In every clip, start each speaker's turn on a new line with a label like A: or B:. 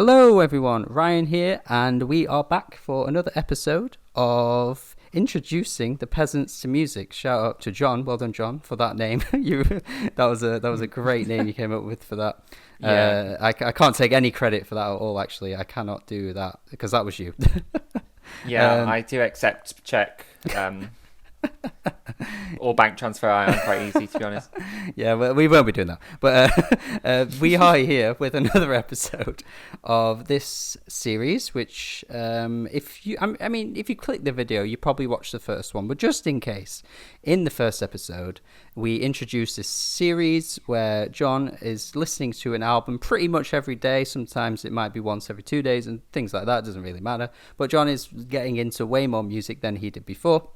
A: Hello, everyone. Ryan here, and we are back for another episode of introducing the peasants to music. Shout out to Jon. Well done, Jon, for that name. That was a great name you came up with for that.
B: Yeah,
A: I can't take any credit for that at all. Actually, I cannot do that because that was you.
B: yeah,
A: um,
B: I do accept check or bank transfer. I am quite easy to be honest.
A: yeah, well, we won't be doing that. But we are here with another episode of this series, which, if you click the video, you probably watched the first one. But just in case, in the first episode, we introduced this series where Jon is listening to an album pretty much every day. Sometimes it might be once every 2 days and things like that. It doesn't really matter. But Jon is getting into way more music than he did before.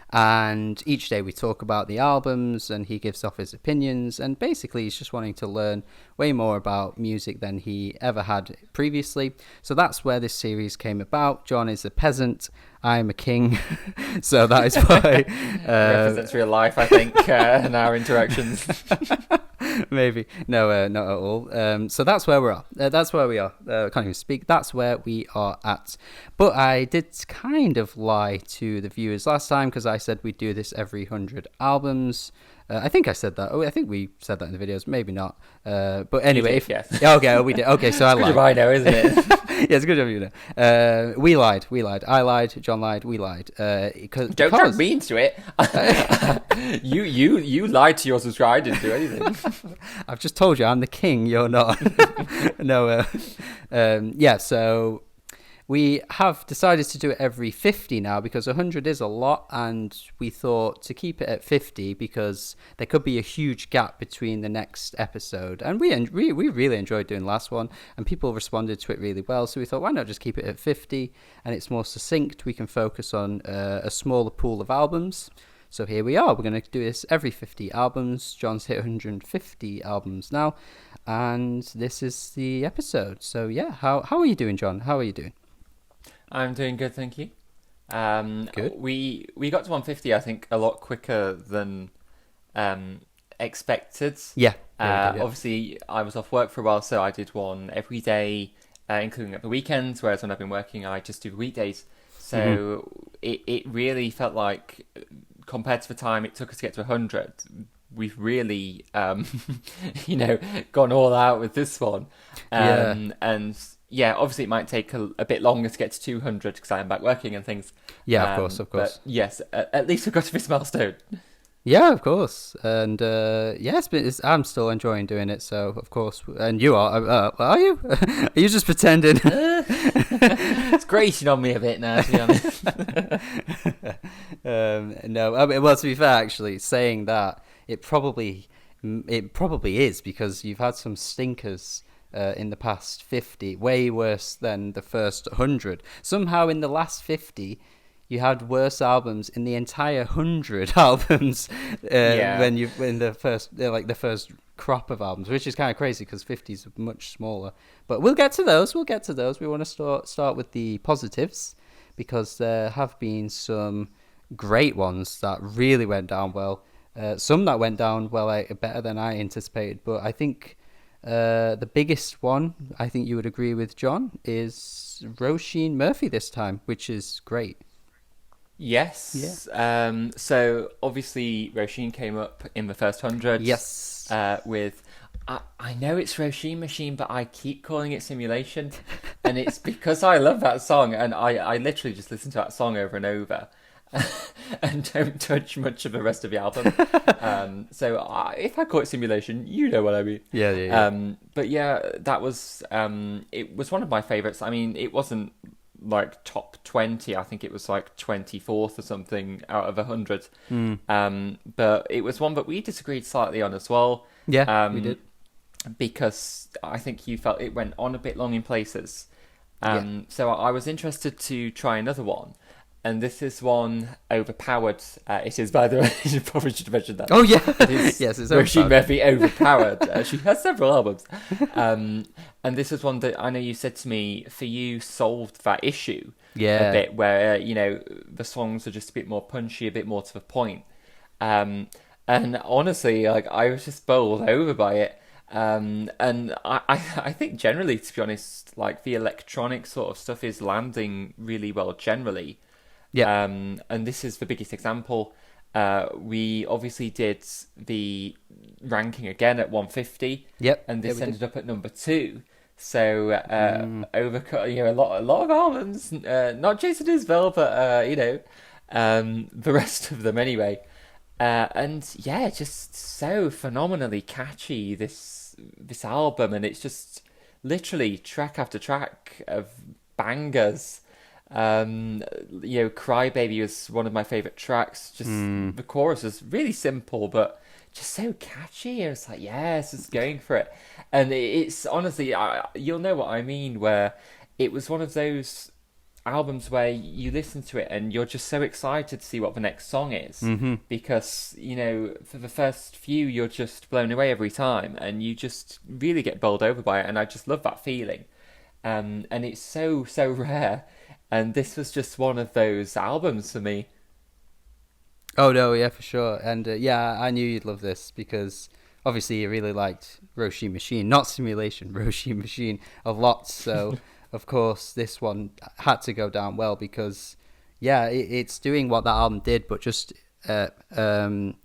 A: And each day we talk about the albums and he gives off his opinions, and basically he's just wanting to learn way more about music than he ever had previously. So that's where this series came about. Jon is a peasant, I'm a king. So that is why
B: Represents real life, I think, and our interactions.
A: maybe no, not at all. So that's where we're at. That's where we are. Can't even speak. That's where we are at. But I did kind of lie to the viewers last time because I said we'd do this every 100 albums. I think I said that. Oh, I think we said that in the videos. Maybe not. But anyway,
B: yes.
A: Okay, we did. Okay, so I lied.
B: Good job, I know, isn't it?
A: Yeah, it's good of you know. We lied. I lied. Jon lied. We lied.
B: Don't drag me into it. You lied to your subscriber. I didn't do anything.
A: I've just told you I'm the king. You're not. No. Yeah. So we have decided to do it every 50 now because 100 is a lot, and we thought to keep it at 50 because there could be a huge gap between the next episode. And we really enjoyed doing the last one, and people responded to it really well. So we thought, why not just keep it at 50, and it's more succinct. We can focus on a smaller pool of albums. So here we are. We're going to do this every 50 albums. Jon's hit 150 albums now, and this is the episode. So yeah, how are you doing, Jon? How are you doing?
B: I'm doing good, thank you.
A: Good.
B: We got to 150, I think, a lot quicker than expected.
A: Yeah.
B: Obviously, I was off work for a while, so I did one every day, including at the weekends. Whereas when I've been working, I just do the weekdays. So it really felt like, compared to the time it took us to get to 100, we've really, gone all out with this one. And yeah, obviously it might take a bit longer to get to 200 because I am back working and things.
A: Yeah, of course.
B: But yes, at least we got to this milestone.
A: Yeah, of course. And yes, I'm still enjoying doing it. So of course, and you are you? Are you just pretending?
B: It's grating on me a bit now, to be honest.
A: No, I mean, well, to be fair, actually, saying that it probably is because you've had some stinkers. In the past 50, way worse than the first 100. Somehow in the last 50, you had worse albums in the entire 100 albums when the first crop of albums, which is kind of crazy because 50 is much smaller. But we'll get to those. We want to start with the positives because there have been some great ones that really went down well. Some that went down well better than I anticipated, but I think the biggest one, I think you would agree with, Jon, is Roisin Murphy this time, which is great.
B: Yes. Yeah. So obviously Roisin came up in the first 100.
A: Yes.
B: With I know it's Roisin Machine, but I keep calling it Simulation, and it's because I love that song, and I literally just listen to that song over and over. And don't touch much of the rest of the album. So if I call it Simulation, you know what I mean.
A: Yeah.
B: But yeah, that was it was one of my favourites. I mean, it wasn't like top 20. I think it was like 24th or something out of 100. But it was one that we disagreed slightly on as well.
A: Yeah, we did.
B: Because I think you felt it went on a bit long in places. So I was interested to try another one. And this is one overpowered. It is, by the way, you probably should have mentioned that.
A: Oh, yeah.
B: It is
A: yes, it's
B: Roisin Murphy overpowered. She has several albums. And this is one that I know you said to me, for you, solved that issue a bit, where, the songs are just a bit more punchy, a bit more to the point. And honestly, like, I was just bowled over by it. And I think generally, to be honest, like the electronic sort of stuff is landing really well generally.
A: Yeah,
B: And this is the biggest example. We obviously did the ranking again at 150,
A: yep,
B: and
A: yeah,
B: this
A: we did.
B: ended up at number two. So overcut, a lot of albums, not Jason Isbell, but the rest of them anyway. And yeah, just so phenomenally catchy this album, and it's just literally track after track of bangers. Crybaby was one of my favorite tracks. Just the chorus is really simple, but just so catchy. And it's like, yes, it's going for it. And it's honestly, you'll know what I mean, where it was one of those albums where you listen to it and you're just so excited to see what the next song is, because for the first few you're just blown away every time, and you just really get bowled over by it. And I just love that feeling. And it's so rare, and this was just one of those albums for me.
A: Oh no, yeah, for sure. And yeah, I knew you'd love this because obviously you really liked Roshi Machine, not Simulation, Roshi Machine a lot. So of course this one had to go down well because yeah, it's doing what that album did, but just I don't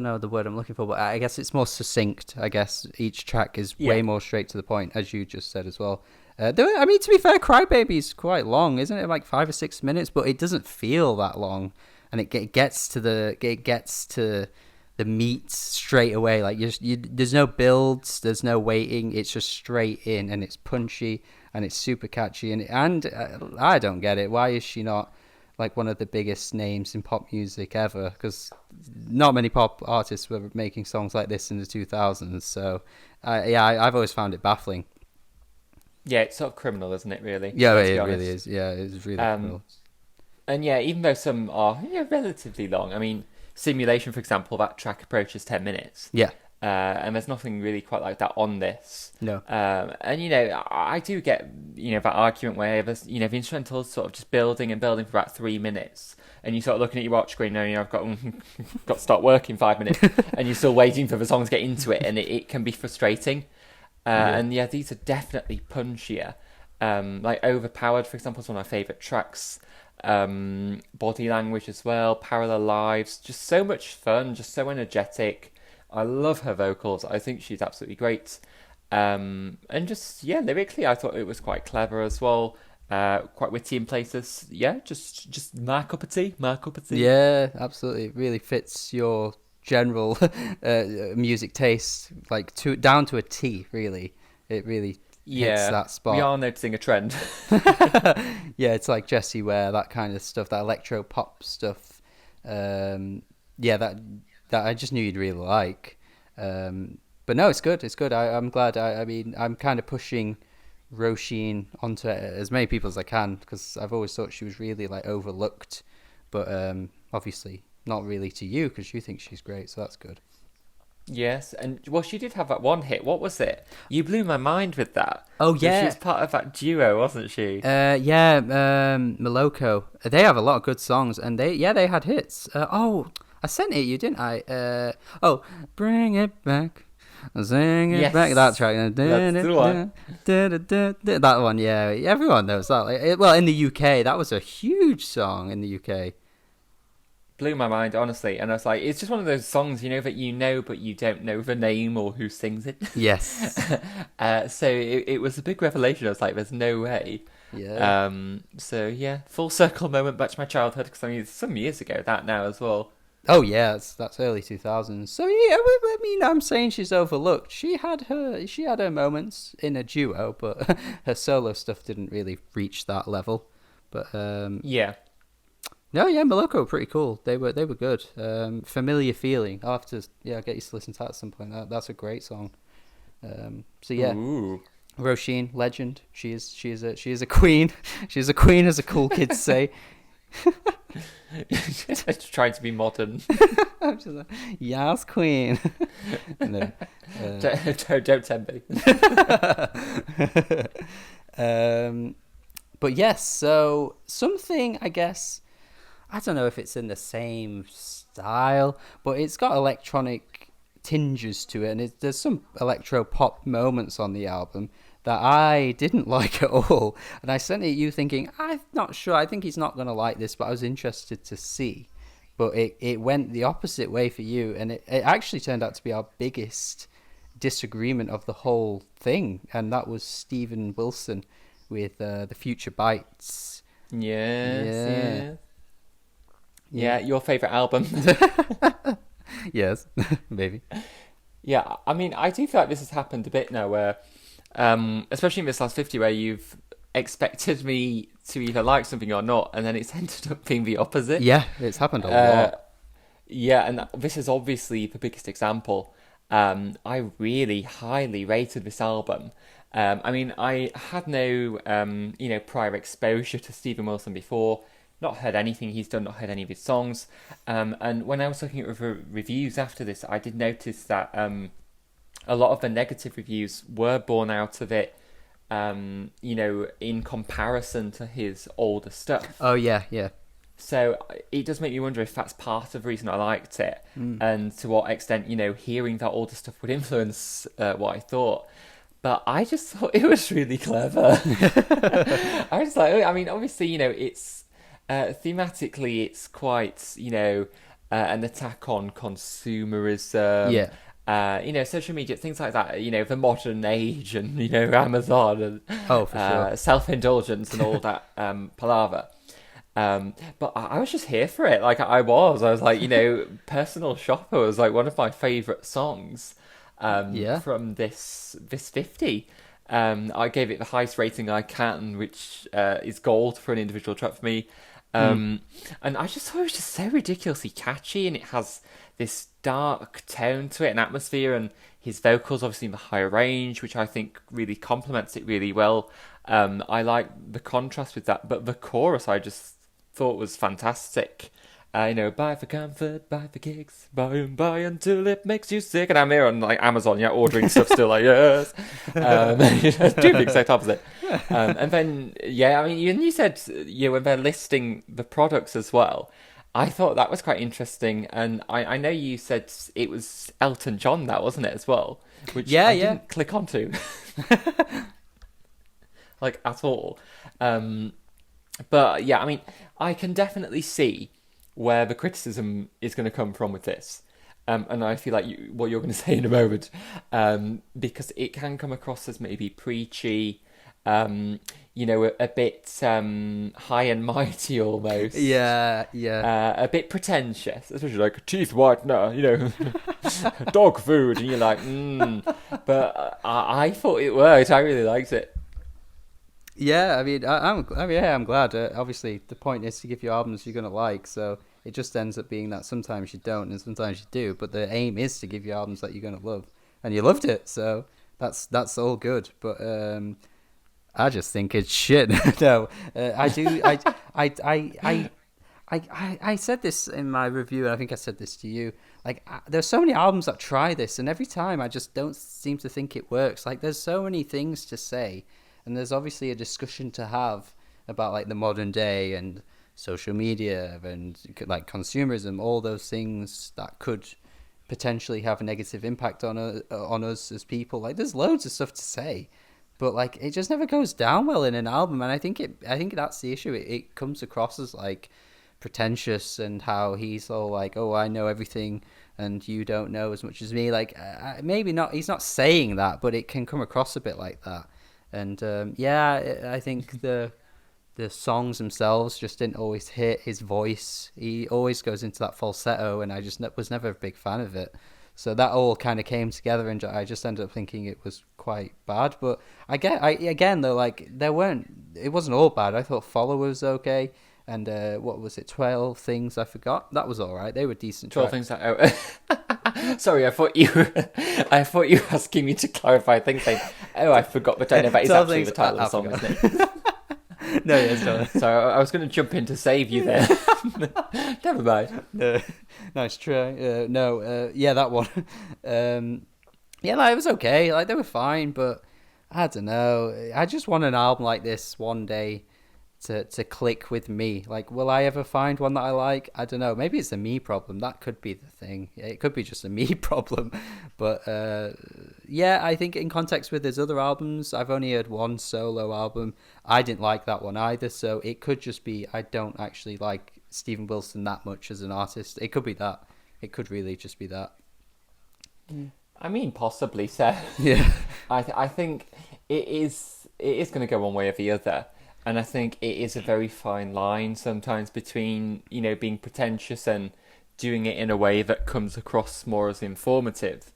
A: know the word I'm looking for, but I guess it's more succinct. I guess each track is
B: Yeah.
A: way more straight to the point, as you just said as well. I mean, to be fair, Crybaby's quite long, isn't it? Like 5 or 6 minutes, but it doesn't feel that long, and it gets to the meat straight away. Like there's no builds, there's no waiting. It's just straight in, and it's punchy, and it's super catchy. And I don't get it. Why is she not like one of the biggest names in pop music ever? Because not many pop artists were making songs like this in the 2000s. So I've always found it baffling.
B: Yeah, it's sort of criminal, isn't it, really?
A: Yeah,
B: Let's be
A: it
B: honest.
A: really is. Yeah, it's really
B: Um,
A: cool.
B: and yeah, even though some are relatively long, I mean, Simulation, for example, that track approaches 10 minutes.
A: Yeah,
B: And there's nothing really quite like that on this.
A: no.
B: And I do get that argument where the instrumental's sort of just building and building for about 3 minutes, and you sort of looking at your watch screen, and I've got got to start work in 5 minutes, and you're still waiting for the song to get into it, and it can be frustrating.
A: Yeah.
B: And yeah, these are definitely punchier. Like Overpowered, for example, is one of my favourite tracks. Body Language as well, Parallel Lives, just so much fun, just so energetic. I love her vocals. I think she's absolutely great. And just, yeah, lyrically, I thought it was quite clever as well. Quite witty in places. Yeah, just my cup of tea, my cup of tea.
A: Yeah, absolutely. It really fits your general music taste, like down to a T. Really, it really hits
B: Yeah,
A: that
B: we
A: spot.
B: are noticing a trend.
A: Yeah, it's like Jessie Ware, that kind of stuff, that electro pop stuff. Yeah, that I just knew you'd really like. But no, it's good. It's good. I'm glad. I mean, I'm kind of pushing Roisin onto as many people as I can because I've always thought she was really like overlooked, but obviously not really to you because you think she's great. So that's good.
B: Yes, and well, she did have that one hit. What was it? You blew my mind with that.
A: Oh
B: So she
A: yeah,
B: was part of that duo, wasn't she?
A: yeah. Moloko. They have a lot of good songs, and they had hits. Oh, I sent it you, didn't I? Oh, bring it back. Sing it
B: Yes,
A: back. That track.
B: that's the one.
A: That one, yeah. Everyone knows that. Well, in the UK, that was a huge song in the UK.
B: Blew my mind, honestly. And I was like, it's just one of those songs, that you know, but you don't know the name or who sings it.
A: Yes.
B: So it was a big revelation. I was like, there's no way.
A: Yeah.
B: So yeah, full circle moment back to my childhood, because I mean, it's some years ago that now as well.
A: Oh yeah, that's early 2000s. So yeah, I mean, I'm saying she's overlooked. She had her moments in a duo, but her solo stuff didn't really reach that level. But
B: Yeah.
A: no, yeah, Moloko were pretty cool. They were good. Familiar Feeling. I'll have to get you to listen to that at some point. That's a great song. So yeah,
B: Ooh.
A: Roisin, legend. She is a queen. She's a queen, as the cool kids say.
B: Trying to be modern.
A: I'm just like, yes, queen. No,
B: Don't tempt me.
A: but yes, so something, I guess, I don't know if it's in the same style, but it's got electronic tinges to it, and there's some electro pop moments on the album that I didn't like at all. And I sent it you thinking, I'm not sure, I think he's not going to like this, but I was interested to see. But it went the opposite way for you, and it actually turned out to be our biggest disagreement of the whole thing, and that was Steven Wilson with The Future Bites.
B: Yes. Yeah, your favourite album.
A: Yes, maybe.
B: Yeah, I mean, I do feel like this has happened a bit now where, especially in this last 50, where you've expected me to either like something or not, and then it's ended up being the opposite.
A: Yeah, it's happened a lot.
B: Yeah, and this is obviously the biggest example. I really highly rated this album. I mean, I had no, prior exposure to Steven Wilson before. Not heard anything he's done, not heard any of his songs. And when I was looking at reviews after this, I did notice that a lot of the negative reviews were born out of it, in comparison to his older stuff.
A: Oh, yeah.
B: So it does make me wonder if that's part of the reason I liked it, and to what extent, hearing that older stuff would influence what I thought. But I just thought it was really clever. I was like, I mean, obviously, it's thematically, it's quite, an attack on consumerism.
A: Yeah.
B: Social media, things like that, the modern age and, Amazon and
A: Oh, for sure.
B: self-indulgence and all that palaver. But I was just here for it. Like, I was like, Personal Shopper was like one of my favourite songs from this 50. I gave it the highest rating I can, which is gold for an individual track for me. And I just thought it was just so ridiculously catchy, and it has this dark tone to it, an atmosphere, and his vocals obviously in the higher range, which I think really complements it really well. I like the contrast with that, but the chorus I just thought was fantastic. Buy for comfort, buy for kicks, buy and buy until it makes you sick. And I'm here on like Amazon, ordering stuff still, like, yes. Two the exact opposite. And then, I mean, you said, when they're listing the products as well, I thought that was quite interesting. And I know you said it was Elton John, that, wasn't it, as well? Which I didn't click onto. Like, at all. But, yeah, I mean, I can definitely see where the criticism is going to come from with this. And I feel like what you're going to say in a moment, because it can come across as maybe preachy, a bit high and mighty almost.
A: Yeah.
B: A bit pretentious, especially like teeth whitener, dog food, and you're like, But I thought it worked. I really liked it.
A: Yeah, I mean, I'm glad. Obviously, the point is to give you albums you're going to like, so it just ends up being that sometimes you don't and sometimes you do, but the aim is to give you albums that you're going to love, and you loved it, so that's all good. But I just think it's shit. No, I do. I said this in my review, and I think I said this to you. Like, there's so many albums that try this, and every time I just don't seem to think it works. Like, there's so many things to say. And there's obviously a discussion to have about like the modern day and social media and like consumerism, all those things that could potentially have a negative impact on us as people. Like, there's loads of stuff to say, but like it just never goes down well in an album. And I think that's the issue. It comes across as like pretentious, and how he's all like, oh, I know everything and you don't know as much as me. Like, maybe not. He's not saying that, but it can come across a bit like that. And I think the songs themselves just didn't always hit his voice. He always goes into that falsetto, and I just was never a big fan of it. So that all kind of came together, and I just ended up thinking it was quite bad. But again though, like it wasn't all bad. I thought Follow was okay, and what was it, 12 Things I Forgot? That was all right. They were decent.
B: 12 Things Sorry, I thought you were asking me to clarify things like, I forgot, but I know that is actually the title of the song, isn't it?
A: No, it's not.
B: So I was going to jump in to save you there. Never mind.
A: Nice try. That one. It was okay. Like, they were fine, but I don't know. I just want an album like this one day to click with me. Like, will I ever find one that I like? I don't know. Maybe it's a me problem. That could be the thing. It could be just a me problem. But yeah, I think in context with his other albums, I've only heard one solo album. I didn't like that one either. So it could just be I don't actually like Steven Wilson that much as an artist. It could be that. It could really just be that.
B: I mean, possibly so.
A: Yeah.
B: I think it is going to go one way or the other. And I think it is a very fine line sometimes between, being pretentious and doing it in a way that comes across more as informative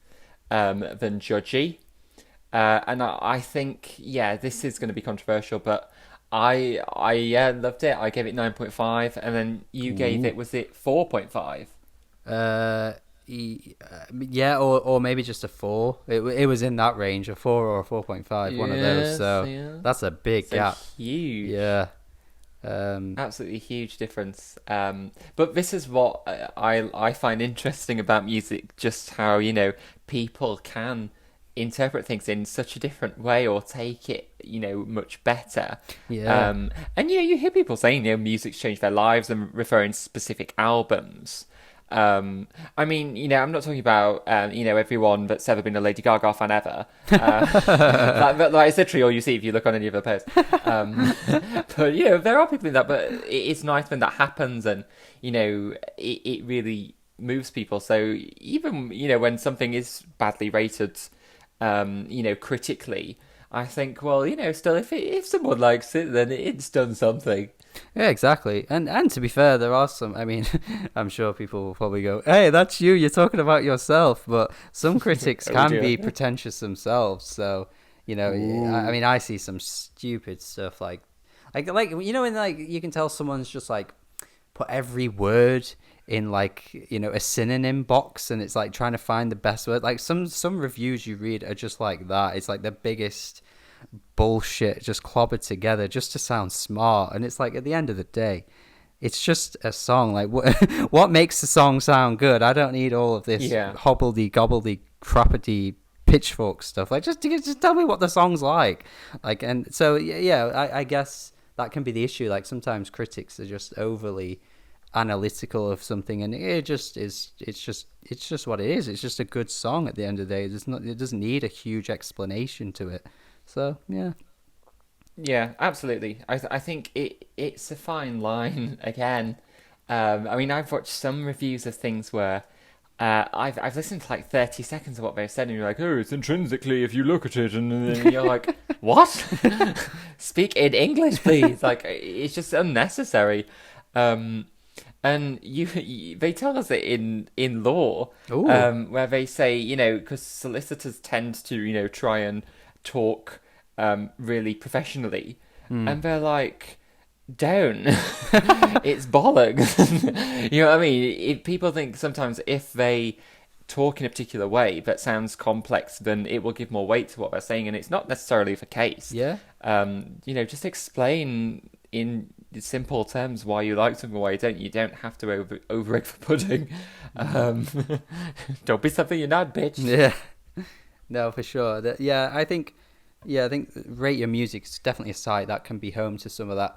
B: than judgy. And I think, this is going to be controversial, but I loved it. I gave it 9.5, and then you gave it, was it 4.5?
A: Yeah, or maybe just a 4. It was in that range, a 4 or a 4.5, one of those. So that's a big gap.
B: Huge.
A: Yeah.
B: Absolutely huge difference. But this is what I find interesting about music, just how, people can interpret things in such a different way or take it, much better.
A: Yeah.
B: And you hear people saying, music's changed their lives and referring to specific albums. I mean, I'm not talking about, everyone that's ever been a Lady Gaga fan ever. That is literally all you see if you look on any of her posts. But, there are people in that, but it's nice when that happens and, it really moves people. So even, when something is badly rated, critically, I think, well, still, if someone likes it, then it's done something.
A: Yeah, exactly. And to be fair, there are some, I mean, I'm sure people will probably go, hey, that's you, you're talking about yourself. But some critics can be pretentious themselves. So, I mean, I see some stupid stuff like, when like you can tell someone's just like put every word in like, a synonym box, and it's like trying to find the best word. Like some reviews you read are just like that. It's like the biggest bullshit just clobbered together just to sound smart, and it's like at the end of the day it's just a song. Like what makes the song sound good? I don't need all of this hobbledy gobbledy crappity pitchfork stuff. Like just tell me what the song's like. And so I guess that can be the issue. Like sometimes critics are just overly analytical of something, and it just is. It's just what it is. It's just a good song at the end of the day. It doesn't need a huge explanation to it. So
B: yeah, absolutely. I think it's a fine line again. I mean, I've watched some reviews of things where I've listened to like 30 seconds of what they've said, and you're like, oh, it's intrinsically if you look at it, and then you're like, what? Speak in English, please. Like, it's just unnecessary. And they tell us it in law, where they say, because solicitors tend to, try and talk really professionally, and they're like, don't. It's bollocks. You know what I mean? If people think sometimes if they talk in a particular way that sounds complex, then it will give more weight to what they're saying, and it's not necessarily the case.
A: Yeah.
B: Just explain in simple terms why you like something, why you don't. You don't have to over egg the pudding. Don't be something you're not, bitch.
A: Yeah. No, for sure. I think rate your music is definitely a site that can be home to some of that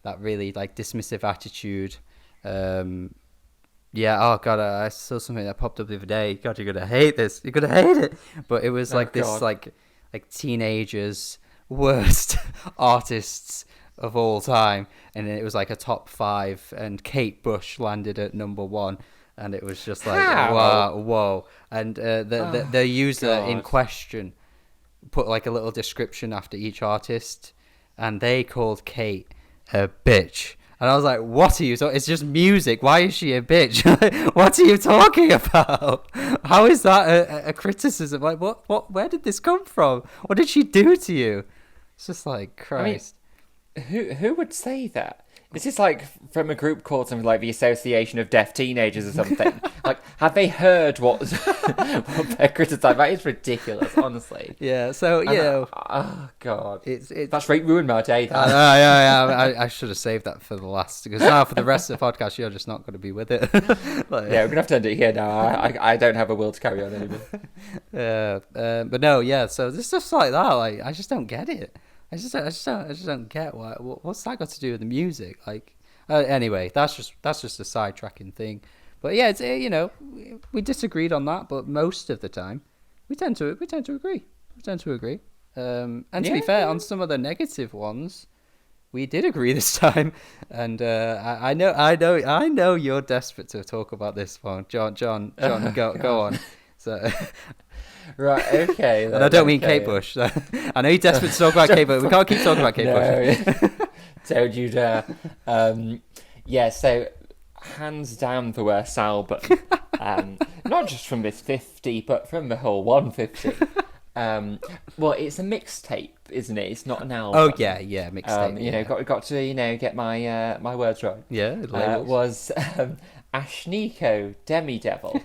A: that really like dismissive attitude. Oh god, I saw something that popped up the other day. God, you're gonna hate this. You're gonna hate it. But it was this like teenagers' worst artists of all time, and it was like a top 5, and Kate Bush landed at number 1. And it was just like, whoa. And the user in question put like a little description after each artist, and they called Kate a bitch. And I was like, what are you talking? It's just music. Why is she a bitch? What are you talking about? How is that a criticism? Like, what? Where did this come from? What did she do to you? It's just like, Christ.
B: I mean, who would say that? Is this like from a group called something like the Association of Deaf Teenagers or something? Like, have they heard what they're criticising? That is ridiculous, honestly.
A: Yeah, so,
B: oh, God. That's ruined my day.
A: I should have saved that for the last, because now for the rest of the podcast, you're just not going to be with it.
B: We're going to have to end it here now. I don't have a will to carry on anymore.
A: But no, so there's stuff like that. Like, I just don't get it. I just don't get what's that got to do with the music? Like, anyway, that's just a sidetracking thing. But yeah, it's we disagreed on that, but most of the time we tend to agree. We tend to agree. And to be fair, on some of the negative ones, we did agree this time. And I know you're desperate to talk about this one, John. Go on. So.
B: Right, okay.
A: And I don't mean Kate Bush. I know you're desperate to talk about Kate Bush. We can't keep talking about Kate Bush.
B: Don't you dare. Yeah, so hands down the worst album. Not just from this 50, but from the whole 150. Well, it's a mixtape, isn't it? It's not an album.
A: Oh yeah, mixtape.
B: Got to get my my words right.
A: Yeah, it
B: was Ashniko Demi Devil.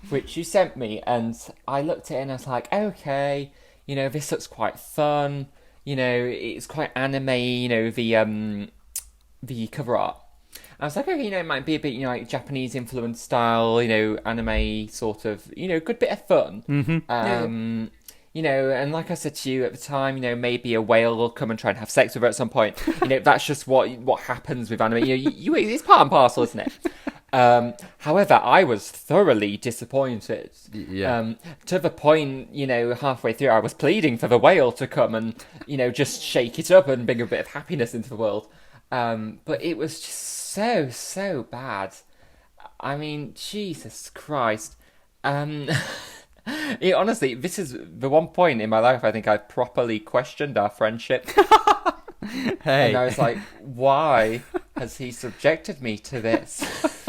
B: Which you sent me, and I looked at it and I was like, okay, this looks quite fun. It's quite anime. The cover art. I was like, okay, it might be a bit, like Japanese influenced style, anime sort of, good bit of fun.
A: Mm-hmm.
B: And like I said to you at the time, maybe a whale will come and try and have sex with her at some point. That's just what happens with anime. It's part and parcel, isn't it? However, I was thoroughly disappointed.
A: Yeah.
B: To the point, halfway through, I was pleading for the whale to come and, just shake it up and bring a bit of happiness into the world. But it was just so bad. I mean, Jesus Christ. Honestly, this is the one point in my life I think I properly questioned our friendship.
A: Hey.
B: And I was like, why has he subjected me to this?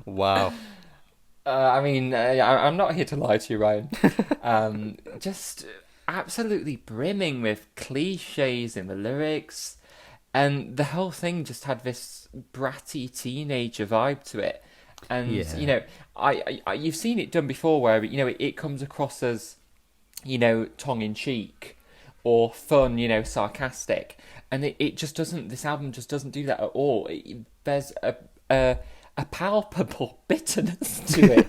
A: Wow.
B: I'm not here to lie to you, Ryan. Just absolutely brimming with cliches in the lyrics. And the whole thing just had this bratty teenager vibe to it. And, you've seen it done before where, it comes across as, tongue-in-cheek or fun, sarcastic. And it just doesn't, this album just doesn't do that at all. There's a palpable bitterness to it.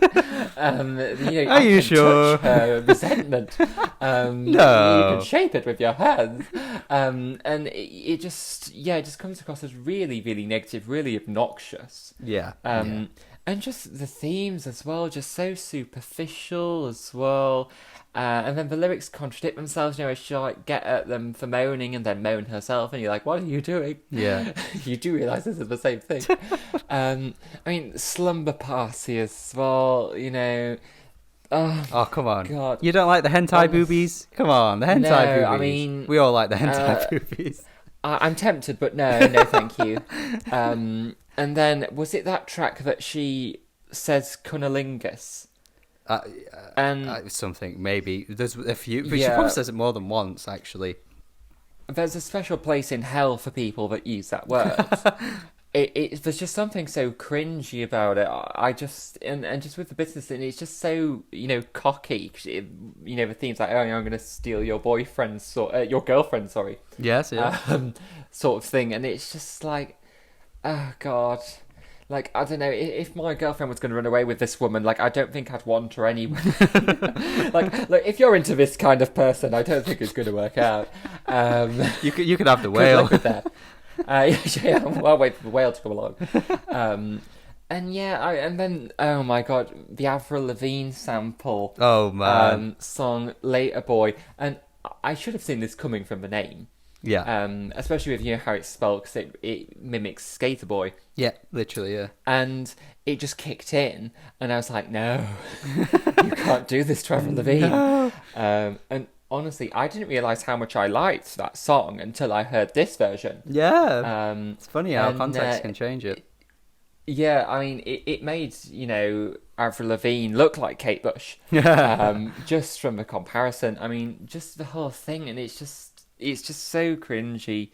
A: Are you sure?
B: Touch her resentment.
A: No.
B: You can shape it with your hands. And it just comes across as really, really negative, really obnoxious.
A: Yeah.
B: And just the themes as well, just so superficial as well. And then the lyrics contradict themselves, as she get at them for moaning and then moan herself, and you're like, what are you doing?
A: Yeah.
B: You do realise this is the same thing. Slumber Party as well,
A: Oh, come on.
B: God.
A: You don't like the hentai boobies? Come on, the hentai
B: No,
A: boobies. We all like the hentai boobies.
B: I'm tempted, but no, thank you. And then, was it that track that she says cunnilingus?
A: Something, maybe. There's a few, but she probably says it more than once, actually.
B: There's a special place in hell for people that use that word. There's just something so cringy about it. I just, and just with the business, and it's just so, cocky. The theme's like, oh, I'm going to steal your boyfriend's, your girlfriend, sorry.
A: Yes, yeah.
B: Sort of thing. And it's just like, oh, God. Like, I don't know, if my girlfriend was going to run away with this woman, I don't think I'd want her anyway. Look, if you're into this kind of person, I don't think it's going to work out.
A: You could have the whale.
B: Good luck with that. I'll wait for the whale to come along. And then, oh my God, the Avril Lavigne sample.
A: Oh, man.
B: Song, Later Boy. And I should have seen this coming from the name.
A: Yeah.
B: Especially with how it's spelled, because it mimics Skater Boy.
A: Yeah, literally, yeah.
B: And it just kicked in, and I was like, no, you can't do this to Avril Lavigne. No. And honestly, I didn't realise how much I liked that song until I heard this version.
A: Yeah. It's funny how context can change it.
B: Yeah, I mean, it made, Avril Lavigne look like Kate Bush. Just from the comparison. I mean, just the whole thing, and it's just so cringy.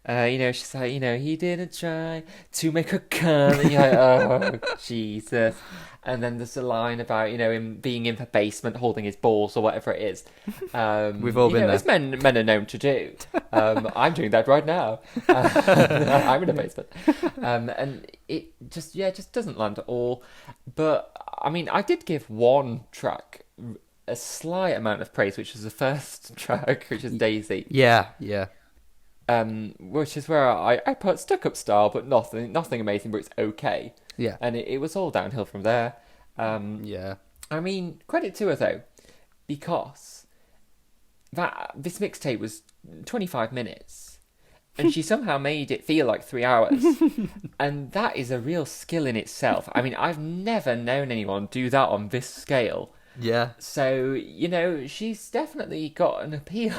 B: She's like, he didn't try to make her come. And you're like, oh, Jesus. And then there's a line about, him being in the basement holding his balls or whatever it is.
A: We've all been there.
B: As men are known to do. I'm doing that right now. I'm in a basement. And it just doesn't land at all. But, I mean, I did give one track a slight amount of praise, which was the first track, which is Daisy.
A: Yeah, yeah.
B: Which is where I put Stuck Up Style, but nothing amazing, but it's okay.
A: Yeah.
B: And it was all downhill from there.
A: Yeah.
B: I mean, credit to her though, because this mixtape was 25 minutes, and she somehow made it feel like 3 hours, and that is a real skill in itself. I mean, I've never known anyone do that on this scale.
A: Yeah.
B: So, she's definitely got an appeal.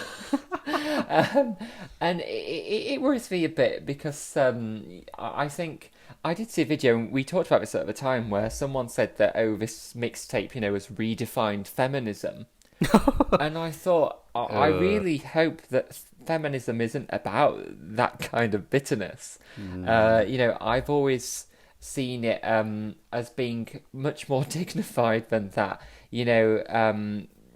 B: And it worries me a bit because I think I did see a video, and we talked about this at the time, where someone said that, this mixtape, has redefined feminism. And I thought, I really hope that feminism isn't about that kind of bitterness. I've always seen it as being much more dignified than that.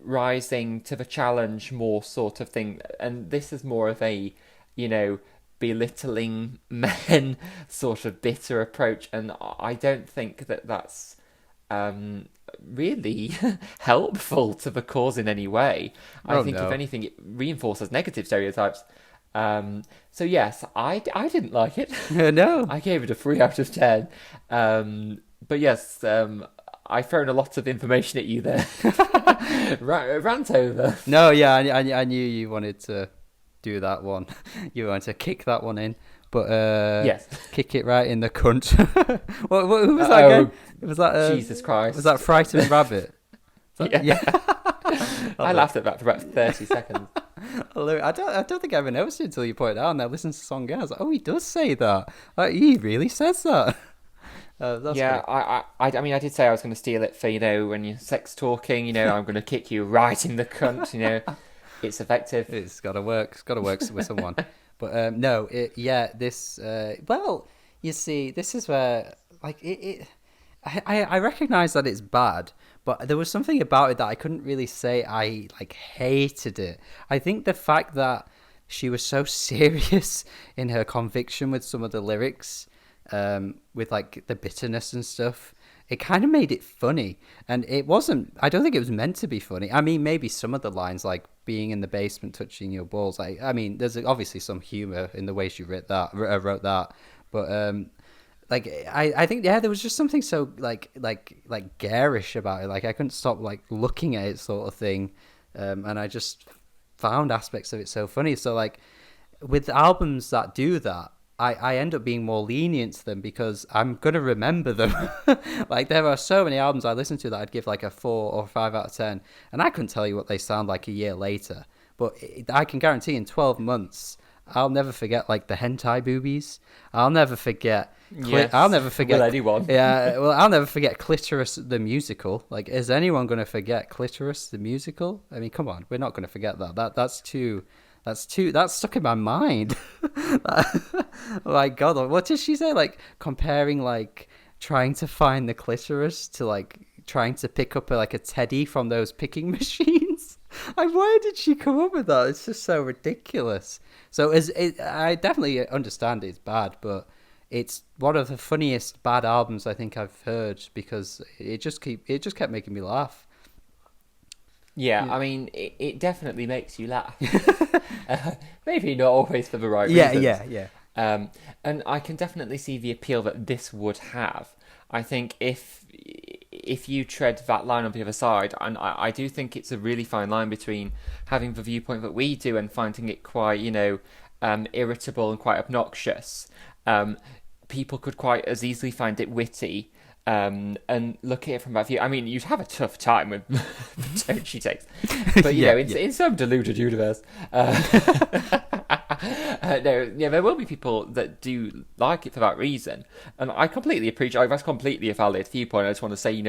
B: Rising to the challenge more sort of thing. And this is more of a, belittling men sort of bitter approach. And I don't think that that's really helpful to the cause in any way. I think, if anything, it reinforces negative stereotypes. So yes, I didn't like it.
A: No.
B: I gave it a 3 out of 10. But yes, I've thrown a lot of information at you there. Rant over.
A: No, yeah, I knew you wanted to do that one. You wanted to kick that one in, but
B: yes,
A: kick it right in the cunt. Who was that again? Was that
B: Jesus Christ?
A: Was that Frightened Rabbit?
B: Yeah. I laughed at that for about 30 seconds.
A: I don't think I ever noticed it until you pointed it out, and I listened to the song again. I was like, oh, he does say that. Like, he really says that.
B: Yeah, I mean, I did say I was going to steal it for, when you're sex talking, I'm going to kick you right in the cunt, It's effective.
A: It's got to work. It's got to work with someone. But no, this, well, you see, this is where, like, I recognise that it's bad, but there was something about it that I couldn't really say I, like, hated it. I think the fact that she was so serious in her conviction with some of the lyrics, with, like, the bitterness and stuff, it kind of made it funny. And it wasn't, I don't think it was meant to be funny. I mean, maybe some of the lines, like being in the basement touching your balls, I mean, there's obviously some humour in the way she wrote that, but like, I think, yeah, there was just something so like garish about it. Like, I couldn't stop, like, looking at it, sort of thing. And I just found aspects of it so funny. So, like, with albums that do that, I end up being more lenient to them because I'm going to remember them. Like, there are so many albums I listen to that I'd give, like, a 4 or 5 out of 10. And I couldn't tell you what they sound like a year later. But I can guarantee in 12 months, I'll never forget, like, the hentai boobies. I'll never forget... I'll never forget...
B: Will anyone?
A: Yeah, well, I'll never forget Clitoris the musical. Like, is anyone going to forget Clitoris the musical? I mean, come on, we're not going to forget that. That's stuck in my mind. Oh my God, what did she say? Like, comparing, like, trying to find the clitoris to, like, trying to pick up a teddy from those picking machines. Like, why did she come up with that? It's just so ridiculous. So I definitely understand it's bad, but it's one of the funniest bad albums I think I've heard because it just kept making me laugh.
B: Yeah, I mean, it definitely makes you laugh. Maybe not always for the right reasons.
A: Yeah.
B: And I can definitely see the appeal that this would have. I think if you tread that line on the other side, and I do think it's a really fine line between having the viewpoint that we do and finding it quite, irritable and quite obnoxious. People could quite as easily find it witty. And look at it from that view. I mean, you'd have a tough time with the tone she takes, but in some deluded universe, there will be people that do like it for that reason, and I completely appreciate. That's completely a valid viewpoint. I just want to say,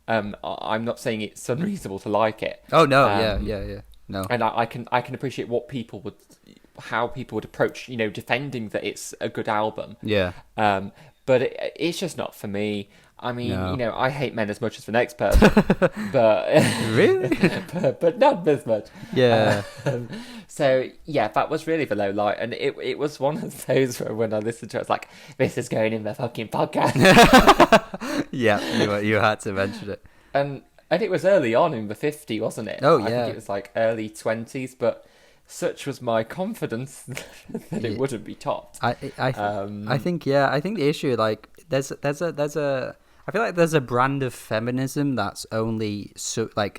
B: I'm not saying it's unreasonable to like it.
A: Oh no, yeah, no,
B: and I can appreciate how people would approach, defending that it's a good album.
A: Yeah.
B: But it's just not for me. I mean, I hate men as much as the next person, but
A: really,
B: but not this much.
A: Yeah.
B: So yeah, that was really the low light, and it was one of those where when I listened to it, I was like, this is going in the fucking podcast.
A: Yeah, you had to mention it.
B: And And it was early on in the 50, wasn't it?
A: Oh
B: I think
A: yeah.
B: it was like early 20s, but such was my confidence that it
A: Yeah.
B: wouldn't be topped.
A: I think yeah. I think the issue like there's a I feel like there's a brand of feminism that's only strictly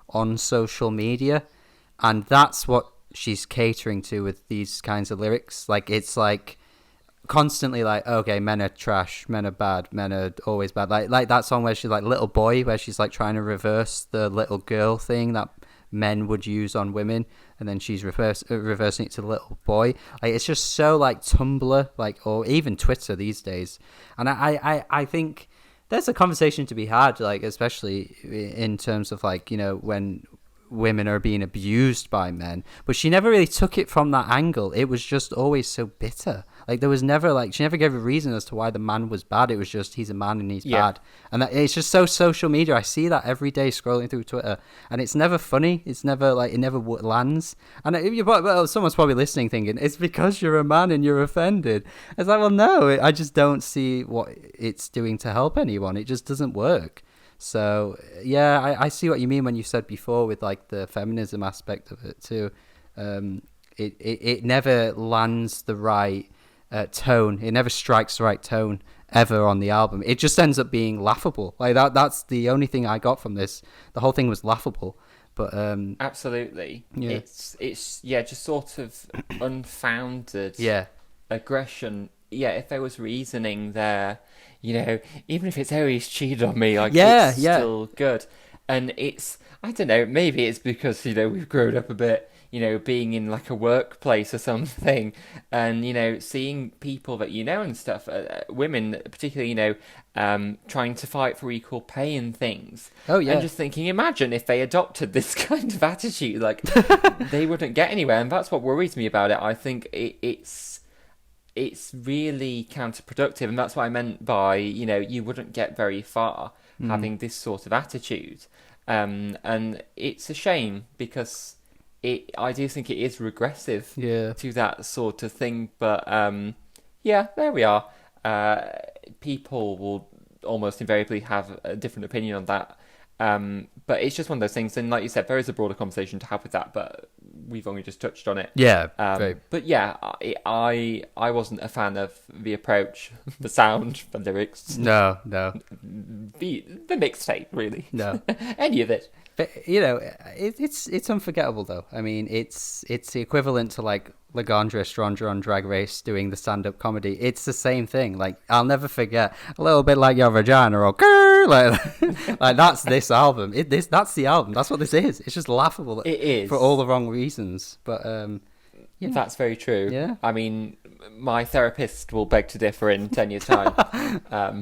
A: on social media, and that's what she's catering to with these kinds of lyrics. Like it's like constantly like, okay, men are trash, men are bad, men are always bad. Like that song where she's like little boy, where she's like trying to reverse the little girl thing that men would use on women, and then she's reversing it to the little boy. Like it's just so like Tumblr, like, or even Twitter these days. And I think there's a conversation to be had, like especially in terms of like, you know, when women are being abused by men, but she never really took it from that angle. It was just always so bitter. Like there was never like, she never gave a reason as to why the man was bad. It was just he's a man and he's bad, and it's just so social media. I see that every day scrolling through Twitter, and it's never funny. It's never like, it never lands. And someone's probably listening thinking it's because you're a man and you're offended. It's like, well, no, I just don't see what it's doing to help anyone. It just doesn't work. So yeah, I see what you mean when you said before with like the feminism aspect of it too. It never lands the right tone. It never strikes the right tone ever on the album. It just ends up being laughable. Like that's the only thing I got from this. The whole thing was laughable. But
B: Absolutely.
A: yeah.
B: It's yeah, just sort of unfounded
A: Yeah.
B: aggression. Yeah, if there was reasoning there, you know, even if it's, oh, he's cheated on me, like,
A: Yeah,
B: it's
A: yeah.
B: still good. And it's, I don't know, maybe it's because, you know, we've grown up a bit, you know, being in like a workplace or something, and, you know, seeing people that you know and stuff, women particularly, you know, trying to fight for equal pay and things.
A: Oh yeah.
B: And just thinking, imagine if they adopted this kind of attitude, like, they wouldn't get anywhere. And that's what worries me about it. I think it's really counterproductive, and that's what I meant by, you know, you wouldn't get very far having this sort of attitude. And it's a shame because I do think it is regressive to that sort of thing. But yeah, there we are. People will almost invariably have a different opinion on that. But it's just one of those things, and like you said, there is a broader conversation to have with that, but we've only just touched on it.
A: Yeah.
B: But yeah, I wasn't a fan of the approach, the sound, the lyrics.
A: No.
B: The mixtape, really.
A: No.
B: Any of it.
A: But you know, it's unforgettable though. I mean, it's the equivalent to like Lagondra Stranger on Drag Race doing the stand-up comedy. It's the same thing. Like I'll never forget a little bit like your vagina or like that's this album. That's the album. That's what this is. It's just laughable.
B: It is
A: for all the wrong reasons. But yeah.
B: That's very true.
A: Yeah.
B: I mean, my therapist will beg to differ in 10 years' time.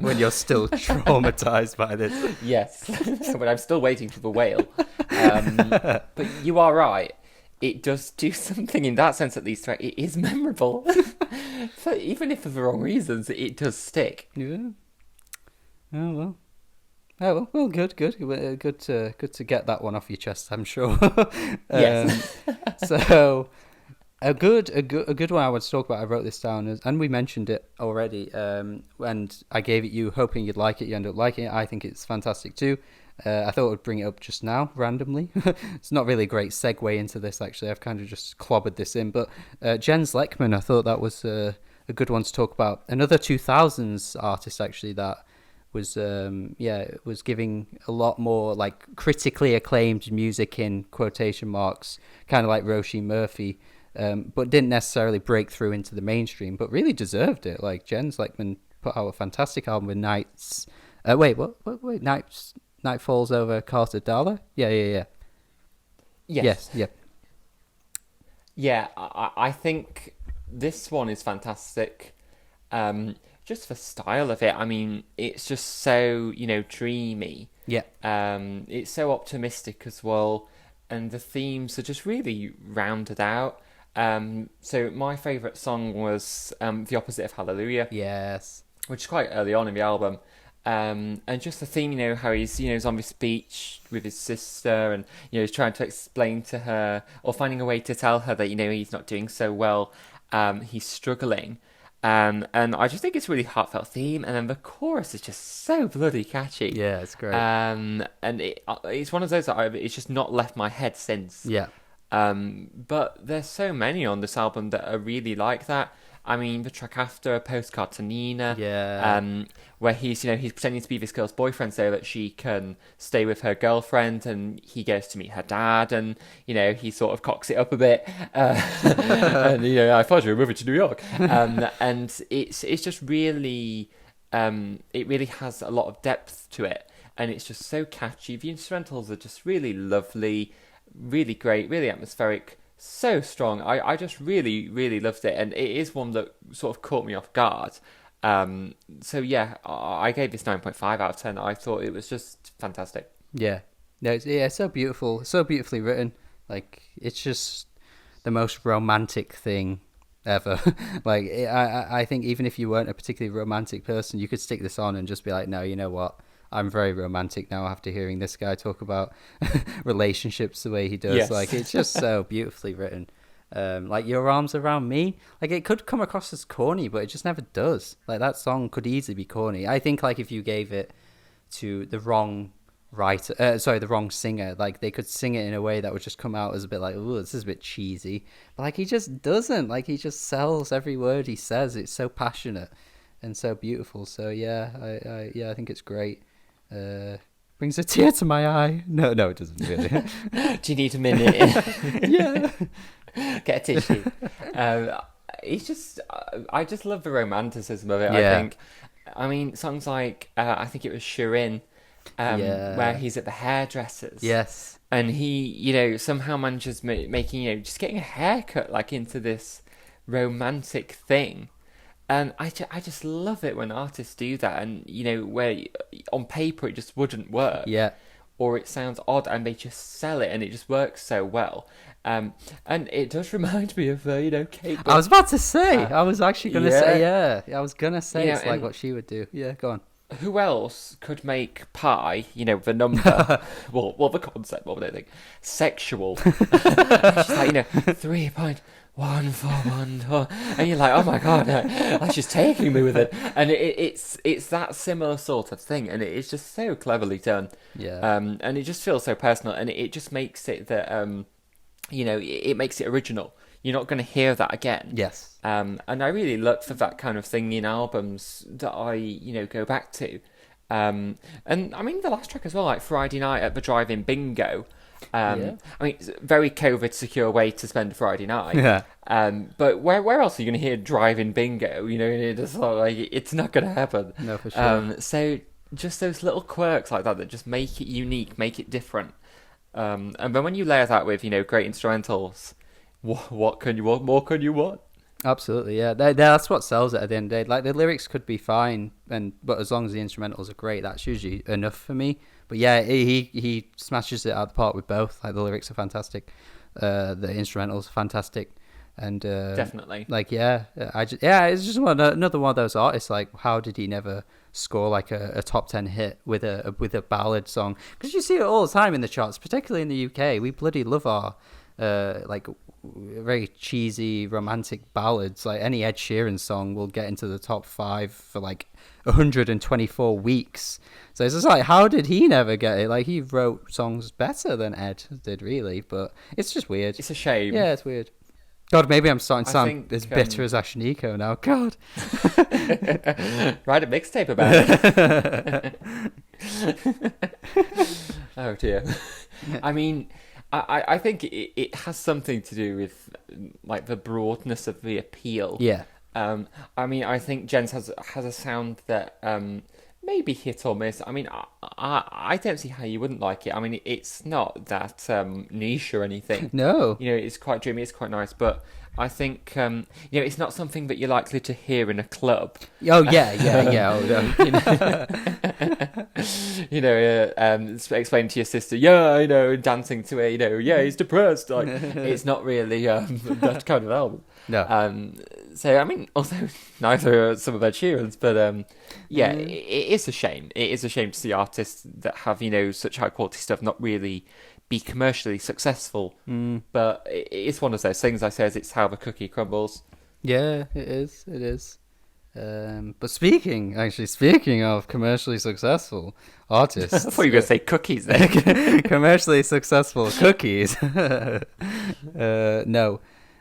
A: When you're still traumatized by this.
B: Yes. When I'm still waiting for the whale. But you are right. It does do something in that sense, at least. Right? It is memorable. So even if for the wrong reasons, it does stick.
A: Yeah. Oh well. Oh well, good to get that one off your chest, I'm sure.
B: Yes.
A: So a good one I would talk about. I wrote this down, and we mentioned it already. And I gave it you, hoping you'd like it. You ended up liking it. I think it's fantastic too. I thought I would bring it up just now, randomly. It's not really a great segue into this, actually. I've kind of just clobbered this in. But Jens Lekman, I thought that was a good one to talk about. Another 2000s artist, actually, that was was giving a lot more like critically acclaimed music in quotation marks, kind of like Roisin Murphy, but didn't necessarily break through into the mainstream, but really deserved it. Like Jens Lekman put out a fantastic album with Nights. Wait, Night Falls Over Carter Dala? Yeah.
B: Yes.
A: Yeah.
B: Yeah, I think this one is fantastic. Just the style of it. I mean, it's just so, you know, dreamy.
A: Yeah.
B: It's so optimistic as well, and the themes are just really rounded out. So my favourite song was The Opposite of Hallelujah.
A: Yes.
B: Which is quite early on in the album. And just the theme, you know, how he's on this beach with his sister, and, you know, he's trying to explain to her, or finding a way to tell her that, you know, he's not doing so well, he's struggling. And I just think it's a really heartfelt theme, and then the chorus is just so bloody catchy.
A: Yeah, it's great.
B: And it's one of those that it's just not left my head since.
A: Yeah.
B: But there's so many on this album that are really like that. I mean, the track after, A Postcard to Nina,
A: Yeah.
B: where he's pretending to be this girl's boyfriend so that she can stay with her girlfriend, and he goes to meet her dad, and he sort of cocks it up a bit, and I thought you were moving to New York, and it's just really, it really has a lot of depth to it, and it's just so catchy. The instrumentals are just really lovely, really great, really atmospheric. So strong. I just really, really loved it, and it is one that sort of caught me off guard. So yeah, I gave this 9.5 out of 10. I thought it was just fantastic.
A: Yeah. No, it's so beautiful, so beautifully written. Like, it's just the most romantic thing ever. Like, I think even if you weren't a particularly romantic person, you could stick this on and just be like, no, you know what? I'm very romantic now after hearing this guy talk about relationships the way he does.
B: Yes.
A: Like, it's just so beautifully written. Like, Your Arms Around Me, like, it could come across as corny, but it just never does. Like, that song could easily be corny. I think, like, if you gave it to the wrong the wrong singer, like, they could sing it in a way that would just come out as a bit like, oh, this is a bit cheesy. But, like, he just doesn't. Like, he just sells every word he says. It's so passionate and so beautiful. So yeah, I think it's great. Brings a tear to my eye. No, it doesn't really.
B: Do you need a minute?
A: Yeah.
B: Get a tissue. It's just, I just love the romanticism of it.
A: Yeah.
B: I think, I mean, songs like, I think it was Shirin, where he's at the hairdresser's.
A: Yes.
B: And he, somehow manages making, just getting a haircut, like, into this romantic thing. And I just love it when artists do that, and where on paper it just wouldn't work,
A: Yeah.
B: or it sounds odd, and they just sell it, and it just works so well. And it does remind me of Kate Bush.
A: I was about to say. I was actually gonna say. Yeah. I was gonna say
B: Yeah,
A: it's like what she would do. Yeah. Go on.
B: Who else could make pi, the number, well, the concept, what would they think? Sexual. She's like, 3.1414, and you're like, oh my god, like, she's taking me with it, and it's that similar sort of thing, and it's just so cleverly done.
A: Yeah.
B: And it just feels so personal, and it just makes it that, it makes it original. You're not going to hear that again.
A: Yes.
B: And I really look for that kind of thing in albums that I, go back to. And I mean, the last track as well, like Friday Night at the Drive-In Bingo. I mean, it's a very COVID secure way to spend Friday night.
A: Yeah.
B: But where else are you going to hear Drive-In Bingo? It's like, it's not going to happen.
A: No, for sure.
B: So just those little quirks like that just make it unique, make it different. And then when you layer that with, great instrumentals, what can you want? More can you want?
A: Absolutely, yeah. That's what sells it at the end of the day. Like, the lyrics could be fine, but as long as the instrumentals are great, that's usually enough for me. But yeah, he smashes it out of the park with both. Like, the lyrics are fantastic, the instrumentals are fantastic, and
B: definitely.
A: Like, it's just another one of those artists. Like, how did he never score like a top 10 hit with a ballad song? Because you see it all the time in the charts, particularly in the UK. We bloody love our like very cheesy romantic ballads. Like, any Ed Sheeran song will get into the top 5 for like 124 weeks. So it's just like, how did he never get it? Like, he wrote songs better than Ed did, really, but it's just weird.
B: It's a shame.
A: Yeah, it's weird. God, maybe I'm starting to sound
B: think,
A: as bitter as Ashniko now. God.
B: Write a mixtape about it. Oh dear. I mean, I think it has something to do with like the broadness of the appeal.
A: Yeah.
B: I mean, I think Jens has a sound that maybe hit or miss. I mean, I don't see how you wouldn't like it. I mean, it's not that niche or anything.
A: No.
B: It's quite dreamy, it's quite nice, but I think it's not something that you're likely to hear in a club.
A: Oh yeah.
B: Oh no. Explain to your sister, dancing to it, he's depressed. Like, it's not really that kind of album.
A: No.
B: So I mean, although neither are some of Ed Sheeran's, but it is a shame. It is a shame to see artists that have such high quality stuff not really be commercially successful. But it's one of those things. I say, it's how the cookie crumbles.
A: Yeah, it is. But speaking of commercially successful artists,
B: I thought you were going to say cookies there.
A: commercially successful cookies. No,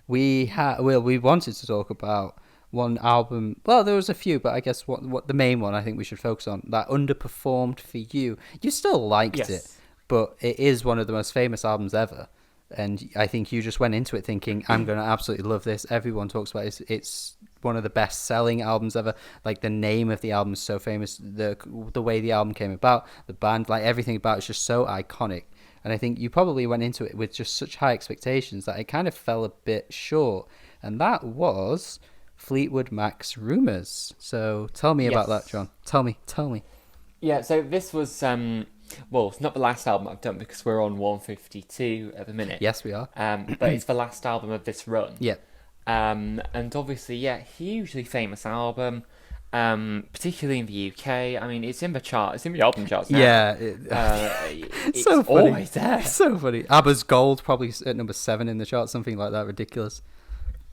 A: we wanted to talk about one album. Well, there was a few, but I guess what the main one I think we should focus on, that underperformed for you. You still liked it,
B: Yes.
A: but it is one of the most famous albums ever. And I think you just went into it thinking, I'm going to absolutely love this. Everyone talks about it. It's one of the best-selling albums ever. Like, the name of the album is so famous. The way the album came about, the band, like, everything about it's just so iconic. And I think you probably went into it with just such high expectations that it kind of fell a bit short. And that was Fleetwood Mac's Rumours. So tell me about that, John. Tell me.
B: Yeah, so this was, well, it's not the last album I've done because we're on 152 at the minute.
A: Yes, we are.
B: But it's the last album of this run.
A: Yeah.
B: And obviously, yeah, hugely famous album, particularly in the UK. I mean, it's in the chart. It's in the album charts now.
A: Yeah.
B: It's
A: so funny.
B: always there.
A: It's so funny. ABBA's Gold, probably at number 7 in the chart, something like that. Ridiculous.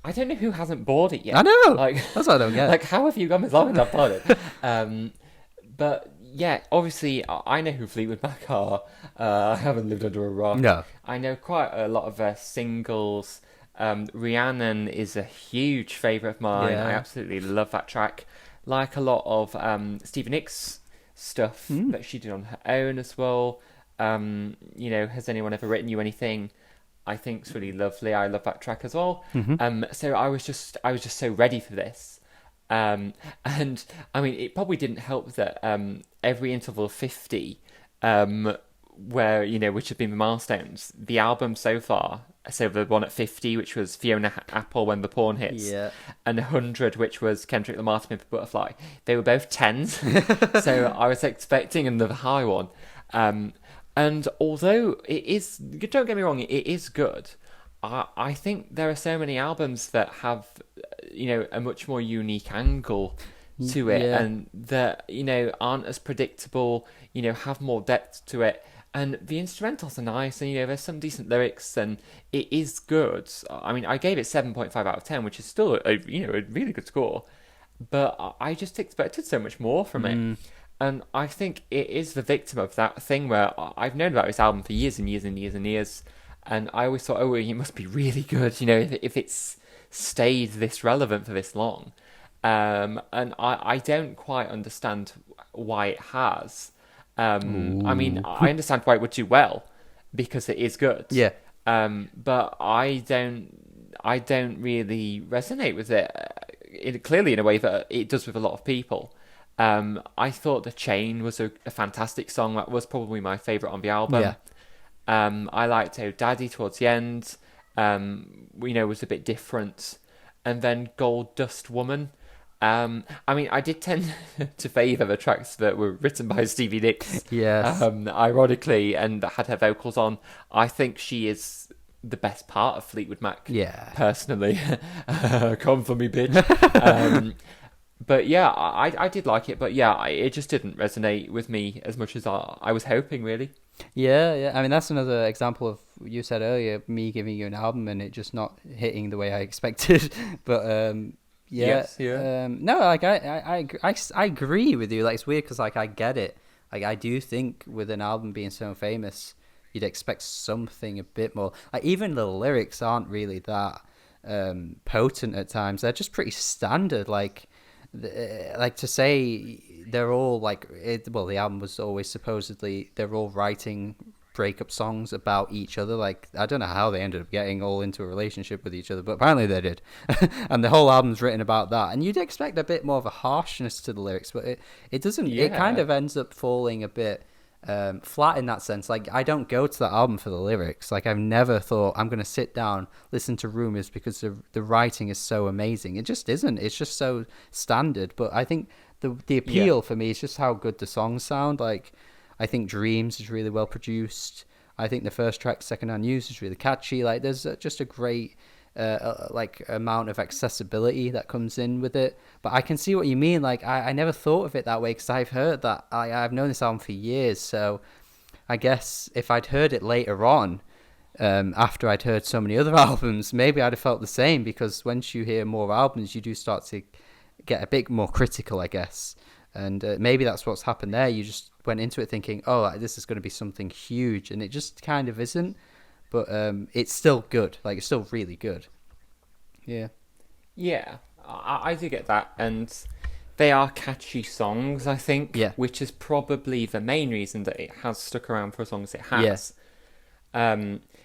B: I don't know who hasn't bought it yet.
A: I know.
B: Like,
A: that's what I don't get.
B: Like, how have you gone as long as I've bought it? But yeah, obviously, I know who Fleetwood Mac are. I haven't lived under a rock.
A: No.
B: I know quite a lot of their singles. Rhiannon is a huge favourite of mine.
A: Yeah.
B: I absolutely love that track. Like a lot of Stevie Nicks stuff that she did on her own as well. Has anyone ever written you anything? I think it's really lovely. I love that track as well. So I was just so ready for this. And I mean, it probably didn't help that every interval of 50, which have been the milestones, the album so far, so the one at 50, which was Fiona Apple, When the Pawn Hits, and 100, which was Kendrick Lamar, To Pimp a Butterfly, they were both 10s. So I was expecting another high one. And although it is, don't get me wrong, it is good, I think there are so many albums that have, a much more unique angle to it, and that, aren't as predictable, have more depth to it. And the instrumentals are nice, and, there's some decent lyrics, and it is good. I mean, I gave it 7.5 out of 10, which is still, a really good score. But I just expected so much more from it. And I think it is the victim of that thing where I've known about this album for years and years and years and years, and I always thought, it must be really good, if it's stayed this relevant for this long. And I don't quite understand why it has. I mean, I understand why it would do well, because it is good.
A: Yeah.
B: But I don't really resonate with it, clearly in a way that it does with a lot of people. I thought The Chain was a fantastic song. That was probably my favourite on the album.
A: Yeah.
B: I liked Oh Daddy towards the end. Was a bit different. And then Gold Dust Woman. I mean, I did tend to favour the tracks that were written by Stevie Nicks.
A: Yes.
B: Ironically, and that had her vocals on. I think she is the best part of Fleetwood Mac.
A: Yeah.
B: Personally. Come for me, bitch. But yeah, I did like it, but yeah, it just didn't resonate with me as much as I was hoping, really.
A: Yeah. I mean, that's another example of, you said earlier, me giving you an album and it just not hitting the way I expected. But yeah.
B: Yes, yeah.
A: No, like I agree with you. Like, it's weird because like I get it. Like, I do think with an album being so famous, you'd expect something a bit more. Like, even the lyrics aren't really that potent at times. They're just pretty standard. Like to say they're all the album was always supposedly they're all writing breakup songs about each other. Like, I don't know how they ended up getting all into a relationship with each other, but apparently they did. And the whole album's written about that. And you'd expect a bit more of a harshness to the lyrics, but it doesn't. Yeah. It kind of ends up falling a bit flat in that sense. Like, I don't go to that album for the lyrics. Like, I've never thought I'm going to sit down, listen to Rumours because the writing is so amazing. It just isn't. It's just so standard. But I think the appeal for me is just how good the songs sound. Like, I think Dreams is really well produced. I think the first track, Secondhand News, is really catchy. Like, there's just a great amount of accessibility that comes in with it. But I can see what you mean. Like, I never thought of it that way because I've heard that. I've known this album for years. So I guess if I'd heard it later on, after I'd heard so many other albums, maybe I'd have felt the same, because once you hear more albums, you do start to get a bit more critical, I guess. And maybe that's what's happened there. You just went into it thinking, oh, like, this is going to be something huge, and it just kind of isn't. But it's still good. Like, it's still really good. Yeah.
B: Yeah, I do get that, and they are catchy songs, I think,
A: Yeah.
B: which is probably the main reason that it has stuck around for as long as it has.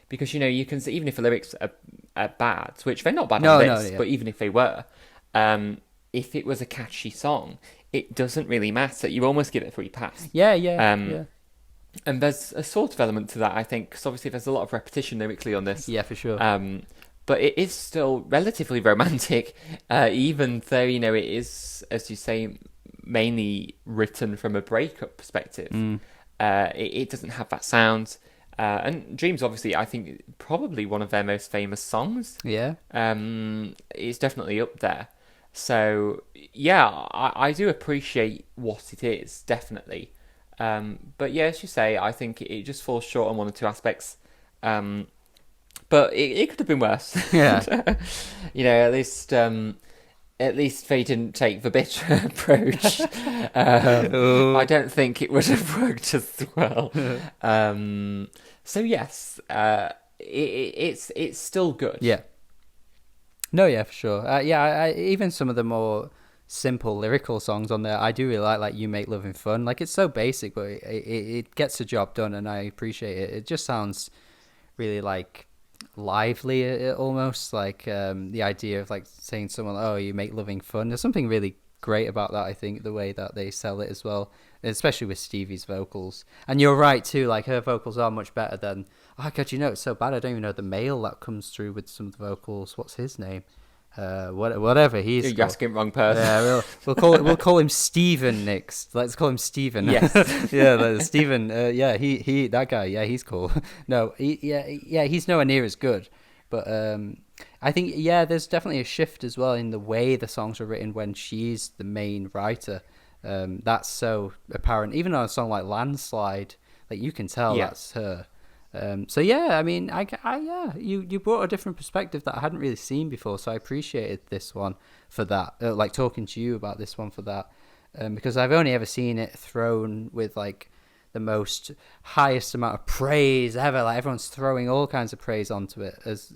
B: Because, you can see, even if the lyrics are bad, which they're not bad on this, but even if they were, if it was a catchy song, it doesn't really matter. You almost give it a free pass.
A: Yeah.
B: And there's a sort of element to that, I think, because obviously there's a lot of repetition lyrically on this.
A: Yeah, for sure.
B: But it is still relatively romantic, even though, it is, as you say, mainly written from a breakup perspective. It doesn't have that sound. And Dreams, obviously, I think, probably one of their most famous songs.
A: Yeah.
B: It's definitely up there. So, yeah, I do appreciate what it is, definitely. But yeah, as you say, I think it just falls short on one or two aspects. But it could have been worse.
A: Yeah.
B: At least they didn't take the bitter approach. I don't think it would have worked as well. So yes, it's still good.
A: Yeah. No, yeah, for sure. I even some of the more simple lyrical songs on there, I do really like You Make Loving Fun. Like, it's so basic, but it gets the job done, and I appreciate it. It just sounds really, like, lively, almost, like the idea of, like, saying to someone, oh, you make loving fun. There's something really great about that, I think, the way that they sell it as well, especially with Stevie's vocals. And you're right too, like, her vocals are much better than, oh god, it's so bad, I don't even know the male that comes through with some of the vocals. What's his name? Whatever he's
B: You're asking the wrong person.
A: Yeah, we'll call him Steven next. Let's call him Steven.
B: Yes.
A: Yeah, Steven. He that guy. Yeah, he's cool. No, he's nowhere near as good. But I think there's definitely a shift as well in the way the songs are written when she's the main writer. That's so apparent. Even on a song like Landslide, like, you can tell that's her. So yeah, I mean, you brought a different perspective that I hadn't really seen before, so I appreciated this one for that. Like, talking to you about this one for that, because I've only ever seen it thrown with, like, the most highest amount of praise ever. Like, everyone's throwing all kinds of praise onto it, as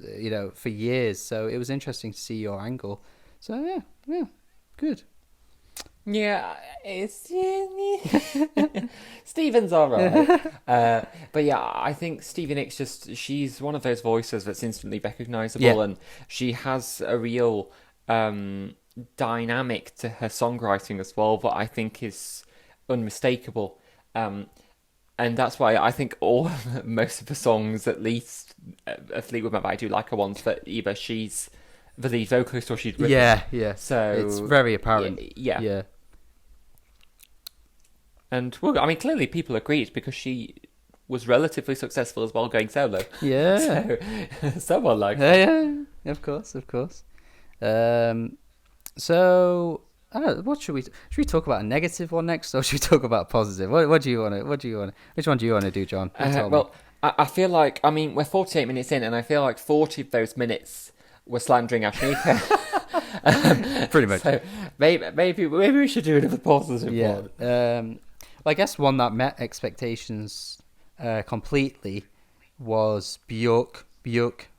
A: for years. So it was interesting to see your angle. So yeah, good.
B: Yeah, it's Stephen's alright. But yeah, I think Stevie Nicks she's one of those voices that's instantly recognisable, and she has a real dynamic to her songwriting as well that I think is unmistakable. And that's why I think most of the songs, at least Fleetwood Mac, I do like, are ones that either she's the lead vocalist or she's written.
A: Yeah.
B: So
A: it's very apparent.
B: Yeah. And, well, I mean, clearly people agreed because she was relatively successful as well going solo.
A: Yeah.
B: So, someone liked it.
A: Yeah, of course. So, what should we talk about? A negative one next, or should we talk about a positive? What do you want to? Which one do you want to do, John?
B: I feel like, I mean, we're 48 minutes in, and I feel like 40 of those minutes were slandering Ashnika.
A: Pretty much.
B: So maybe we should do another positive one.
A: Well, I guess one that met expectations completely was Björk.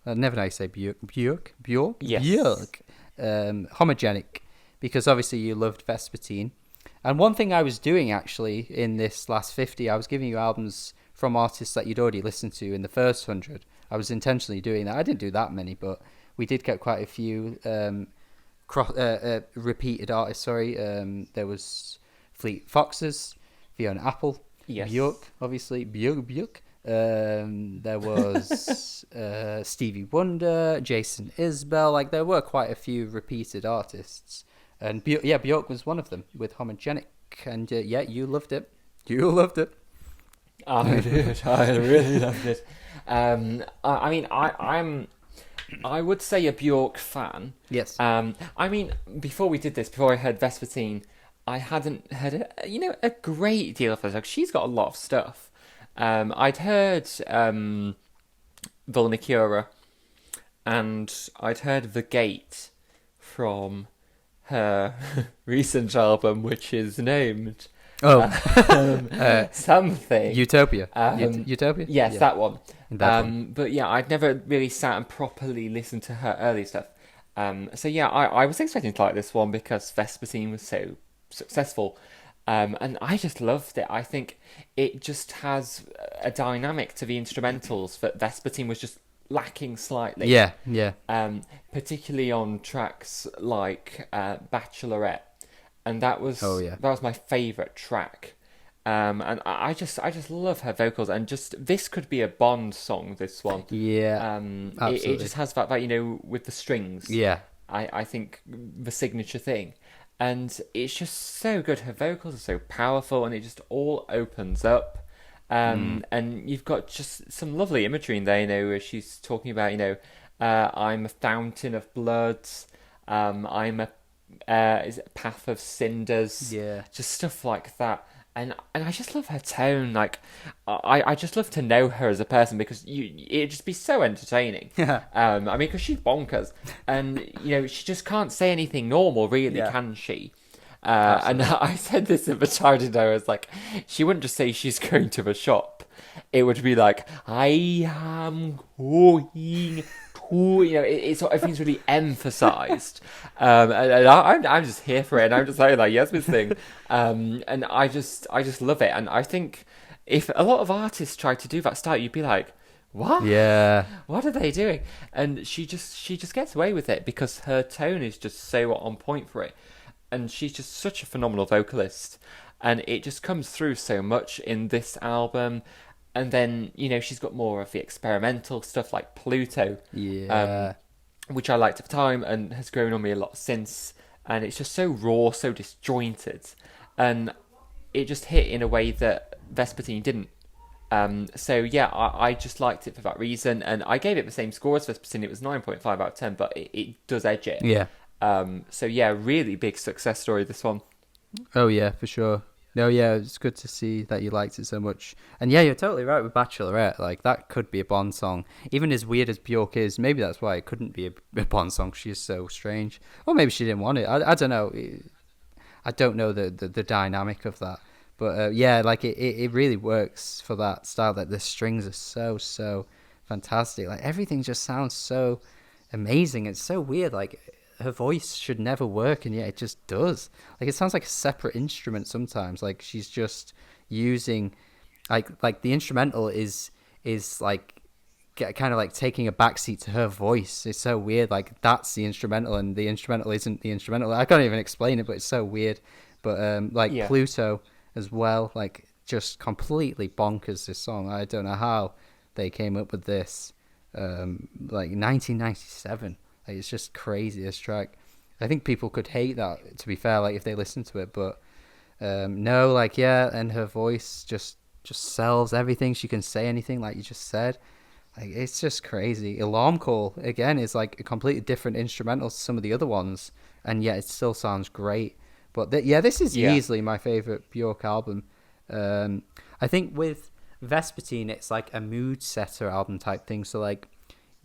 A: I never know how you say Björk.
B: Yes.
A: Björk. Homogenic, because obviously you loved Vespertine. And one thing I was doing, actually, in this last 50, I was giving you albums from artists that you'd already listened to in the first 100. I was intentionally doing that. I didn't do that many, but we did get quite a few repeated artists. There was Fleet Foxes, Fiona Apple, Björk, obviously, Björk. There was Stevie Wonder, Jason Isbell. Like, there were quite a few repeated artists, and Björk was one of them with Homogenic. And you loved it.
B: I did. I really loved it. I mean, I would say a Björk fan.
A: Yes.
B: I mean, before I heard Vespertine, I hadn't heard a great deal of her. Like, she's got a lot of stuff. I'd heard Vulnicura, and I'd heard The Gate from her recent album, which is named
A: Oh,
B: something.
A: Utopia.
B: Utopia? Yes,
A: Yeah,
B: that one.
A: that one.
B: But yeah, I'd never really sat and properly listened to her early stuff. So yeah, I was expecting to like this one because Vespertine was so successful. And I just loved it. I think it just has a dynamic to the instrumentals that Vespertine was just lacking slightly.
A: Yeah, yeah.
B: Particularly on tracks like Bachelorette, and that was
A: Oh, yeah.
B: that was my favourite track. And I just love her vocals, and just this could be a Bond song. This one,
A: Yeah,
B: it
A: absolutely.
B: just has that you know, with the strings.
A: Yeah,
B: I think the signature thing, and it's just so good. Her vocals are so powerful, and it just all opens up. And you've got just some lovely imagery in there, you know, where she's talking about, you know, I'm a fountain of blood, I'm a is it a path of cinders,
A: yeah.
B: just stuff like that. And I just love her tone. Like, I just love to know her as a person because it'd just be so entertaining. I mean, because she's bonkers, and you know, she just can't say anything normal, really,
A: Yeah.
B: can she? And I said this at the time, didn't I? I was like, she wouldn't just say she's going to the shop. It would be like, I am going to, you know, it's everything's really emphasized. And I'm just here for it. And I'm just like, yes, Miss Thing. And I just love it. And I think if a lot of artists tried to do that style, you'd be like, what?
A: Yeah.
B: What are they doing? And she just gets away with it because her tone is just so on point for it. And she's just such a phenomenal vocalist, and it just comes through so much in this album. And then, you know, she's got more of the experimental stuff like Pluto,
A: Yeah.
B: which I liked at the time and has grown on me a lot since. And it's just so raw, so disjointed, and it just hit in a way that Vespertine didn't. So yeah, I just liked it for that reason, and I gave it the same score as Vespertine. It was 9.5 out of 10, but it does edge it.
A: Yeah.
B: So yeah, really big success story, this one.
A: Oh yeah, for sure. No, yeah, it's good to see that you liked it so much. And yeah, you're totally right with Bachelorette. Like, that could be a Bond song. Even as weird as Bjork is, maybe that's why it couldn't be a Bond song. She is so strange. Or maybe she didn't want it. I don't know. I don't know the dynamic of that. But yeah, like it really works for that style. That the strings are so fantastic. Like, everything just sounds so amazing. It's so weird. Like, her voice should never work, and yet it just does. Like, it sounds like a separate instrument sometimes. Like, she's just using, like the instrumental is like kind of like taking a backseat to her voice. It's so weird. Like, that's the instrumental, and the instrumental isn't the instrumental. I can't even explain it, but it's so weird. But like,
B: Yeah.
A: Pluto as well, like, just completely bonkers, this song. I don't know how they came up with this. Like 1997. Like, it's just crazy, this track. I think people could hate that, to be fair, like, if they listen to it, but no, like, yeah, and her voice just sells everything. She can say anything, like you just said. Like, it's just crazy. Alarm Call, again, is like a completely different instrumental to some of the other ones, and yet it still sounds great. But yeah, this is easily my favourite Bjork album. I think with Vespertine, it's like a mood setter album type thing, so like,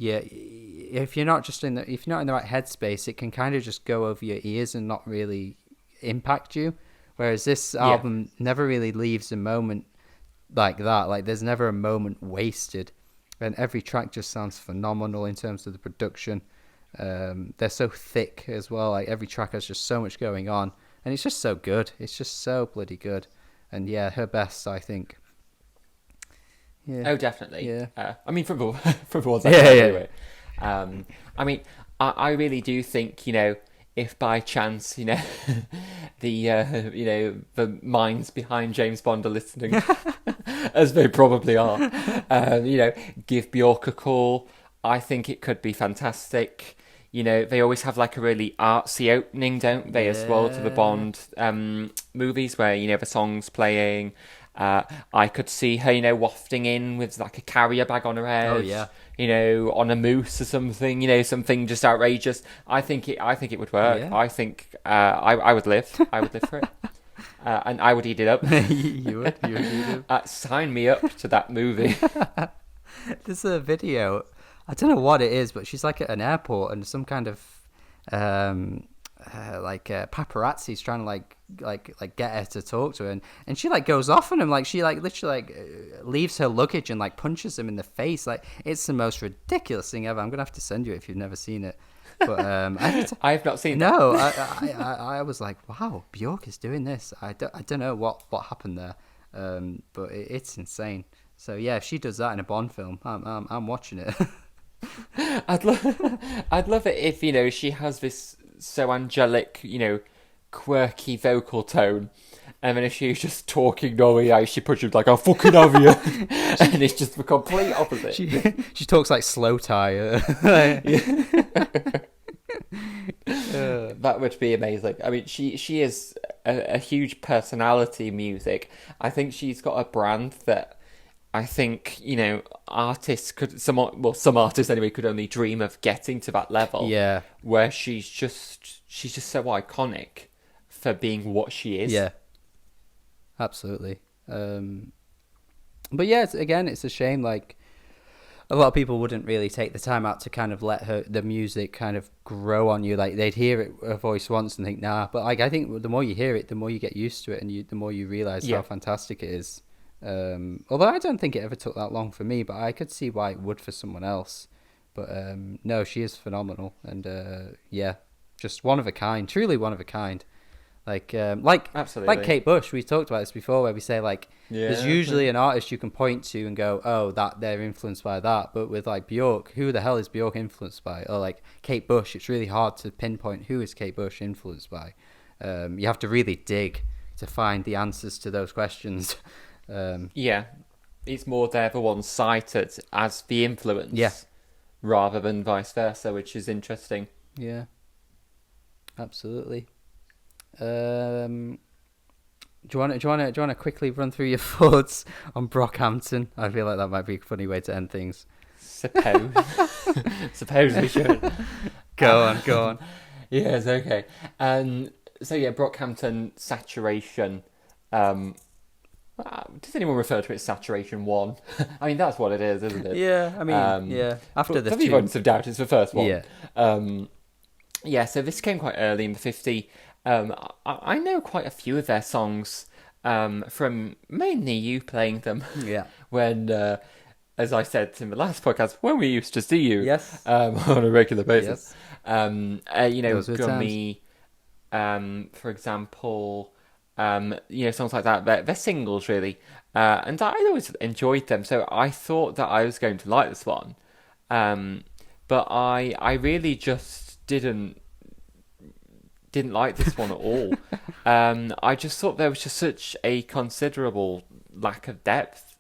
A: yeah, if you're not in the right headspace, it can kind of just go over your ears and not really impact you. Whereas this album never really leaves a moment like that. Like, there's never a moment wasted, and every track just sounds phenomenal in terms of the production. They're so thick as well. Like, every track has just so much going on, and it's just so good. It's just so bloody good. And yeah, her best, I think. Yeah.
B: Oh, definitely.
A: Yeah.
B: I mean, from the ones
A: Yeah,
B: I know,
A: yeah.
B: anyway. I mean, I really do think, you know, if by chance, you know, the you know, the minds behind James Bond are listening, as they probably are, you know, give Bjork a call. I think it could be fantastic. You know, they always have like a really artsy opening, don't they, as well, to the Bond movies, where, you know, the song's playing. I could see her, you know, wafting in with like a carrier bag on her head.
A: Oh, yeah.
B: You know, on a moose or something. You know, something just outrageous. I think it would work.
A: Yeah.
B: I think I would live. I would live for it. And I would eat it up.
A: You would eat it.
B: Sign me up to that movie.
A: There's a video. I don't know what it is, but she's like at an airport, and some kind of paparazzi's trying to like get her to talk to her, and she like goes off on him, like she like literally like leaves her luggage and like punches him in the face. Like, it's the most ridiculous thing ever. I'm gonna have to send you it if you've never seen it. But
B: I have not seen
A: no, I was like, wow, Bjork is doing this. I don't know what happened there, but it's insane. So yeah, if she does that in a Bond film, I'm watching it.
B: I'd love it if, she has this so angelic, quirky vocal tone, and then if she's just talking normally, like, she pushes like, "I fucking have you," and it's just the complete opposite.
A: She talks like slow tie.
B: That would be amazing. I mean, she is a huge personality in music. I think she's got a brand that I think, artists some artists anyway could only dream of getting to that level.
A: Yeah.
B: Where she's just so iconic for being what she is.
A: Yeah. Absolutely. But yeah, it's a shame. Like, a lot of people wouldn't really take the time out to kind of let the music kind of grow on you. Like, they'd hear her voice once and think, nah. But like, I think the more you hear it, the more you get used to it, and the more you realize how fantastic it is. Although I don't think it ever took that long for me, but I could see why it would for someone else. But no, she is phenomenal, and just one of a kind, truly one of a kind. Absolutely. Like Kate Bush, we talked about this before, where we say there's usually an artist you can point to and go, oh, that they're influenced by that. But with like Bjork, who the hell is Bjork influenced by? Or like Kate Bush, it's really hard to pinpoint who is Kate Bush influenced by. You have to really dig to find the answers to those questions.
B: It's more they're the ones cited as the influence, rather than vice versa, which is interesting.
A: Yeah, absolutely. Do you want to quickly run through your thoughts on Brockhampton? I feel like that might be a funny way to end things.
B: Suppose we should.
A: Go on.
B: Yes, okay. So yeah, Brockhampton Saturation. Does anyone refer to it as Saturation 1? I mean, that's what it is, isn't it?
A: Yeah, I mean, After the
B: for the avoidance of doubt, it's the first one.
A: Yeah.
B: So this came quite early in the 50s. I know quite a few of their songs from mainly you playing them.
A: Yeah.
B: When, as I said in the last podcast, when we used to see you.
A: Yes.
B: On a regular basis.
A: Yes.
B: Gummy, for example. Songs like that. They're singles, really. And I always enjoyed them, so I thought that I was going to like this one. But I really just didn't like this one at all. I just thought there was just such a considerable lack of depth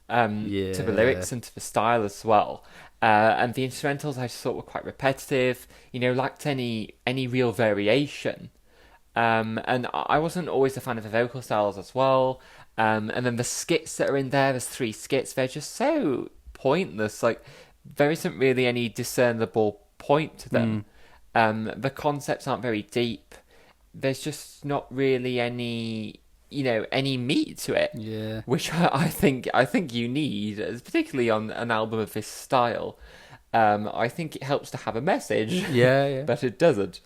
B: to the lyrics and to the style as well. And the instrumentals I just thought were quite repetitive, lacked any real variation. And I wasn't always a fan of the vocal styles as well. And then the skits that are in there's 3 skits, they're just so pointless. Like, there isn't really any discernible point to them. The concepts aren't very deep. There's just not really any meat to it.
A: Yeah.
B: Which I think you need, particularly on an album of this style. I think it helps to have a message.
A: Yeah.
B: But it doesn't.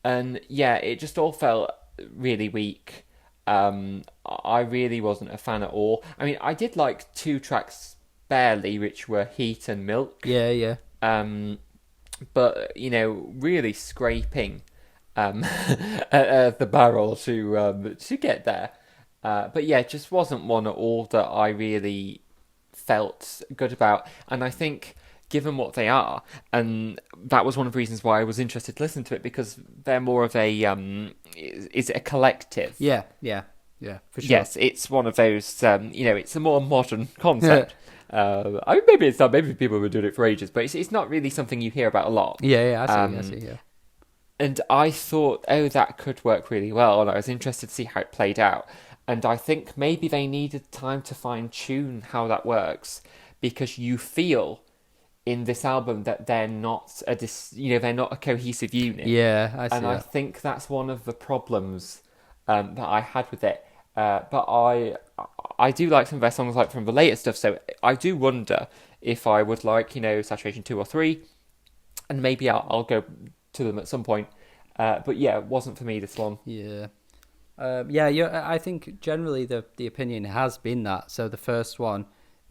B: And yeah, it just all felt really weak. I really wasn't a fan at all. I mean, I did like 2 tracks barely, which were Heat and Milk.
A: Yeah.
B: But really scraping at the barrel to get there. But yeah, it just wasn't one at all that I really felt good about. And I think, given what they are, and that was one of the reasons why I was interested to listen to it, because they're more of a is it a collective?
A: Yeah, for sure.
B: Yes, it's one of those. It's a more modern concept. I mean, maybe it's not. Maybe people have been doing it for ages, but it's not really something you hear about a lot.
A: Yeah, I see. Yeah.
B: And I thought, that could work really well, and I was interested to see how it played out. And I think maybe they needed time to fine tune how that works, because you feel in this album that they're not they're not a cohesive unit.
A: Yeah, I see.
B: And I think that's one of the problems that I had with it. But I do like some of their songs, like from the later stuff. So I do wonder if I would like Saturation 2 or 3, and maybe I'll go to them at some point. But yeah, it wasn't for me, this one.
A: Yeah. Yeah, I think generally the opinion has been that. So the first one,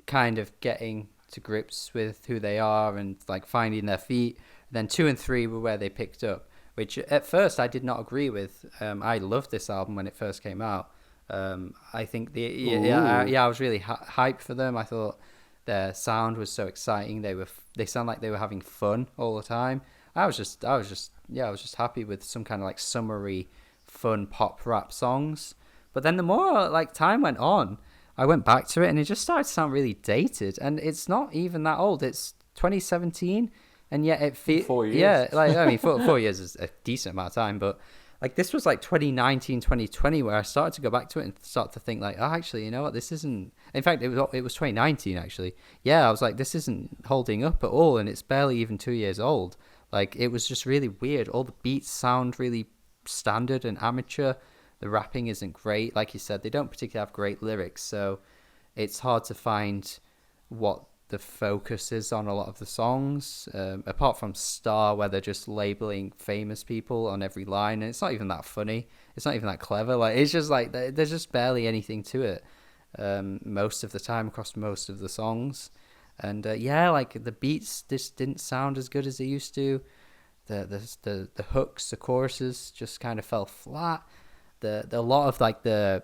A: kind of getting to grips with who they are and like finding their feet. Then 2 and 3 were where they picked up, which at first I did not agree with. I loved this album when it first came out. I think I was really hyped for them. I thought their sound was so exciting. They sound like they were having fun all the time. I was just happy with some kind of like summery, fun pop rap songs. But then the more like time went on, I went back to it and it just started to sound really dated. And it's not even that old. It's 2017, and yet it feels
B: 4 years.
A: Yeah, like I mean, 4 years is a decent amount of time, but like this was like 2019, 2020 where I started to go back to it and start to think like, oh, actually, you know what, this isn't. In fact, it was 2019 actually. Yeah, I was like, this isn't holding up at all, and it's barely even 2 years old. Like it was just really weird. All the beats sound really standard and amateur. The rapping isn't great. Like you said, they don't particularly have great lyrics, so it's hard to find what the focus is on a lot of the songs, apart from Star, where they're just labeling famous people on every line, and it's not even that funny. It's not even that clever. Like it's just like there's just barely anything to it most of the time across most of the songs. And like the beats just didn't sound as good as they used to. The hooks, the choruses just kind of fell flat. The lot of like they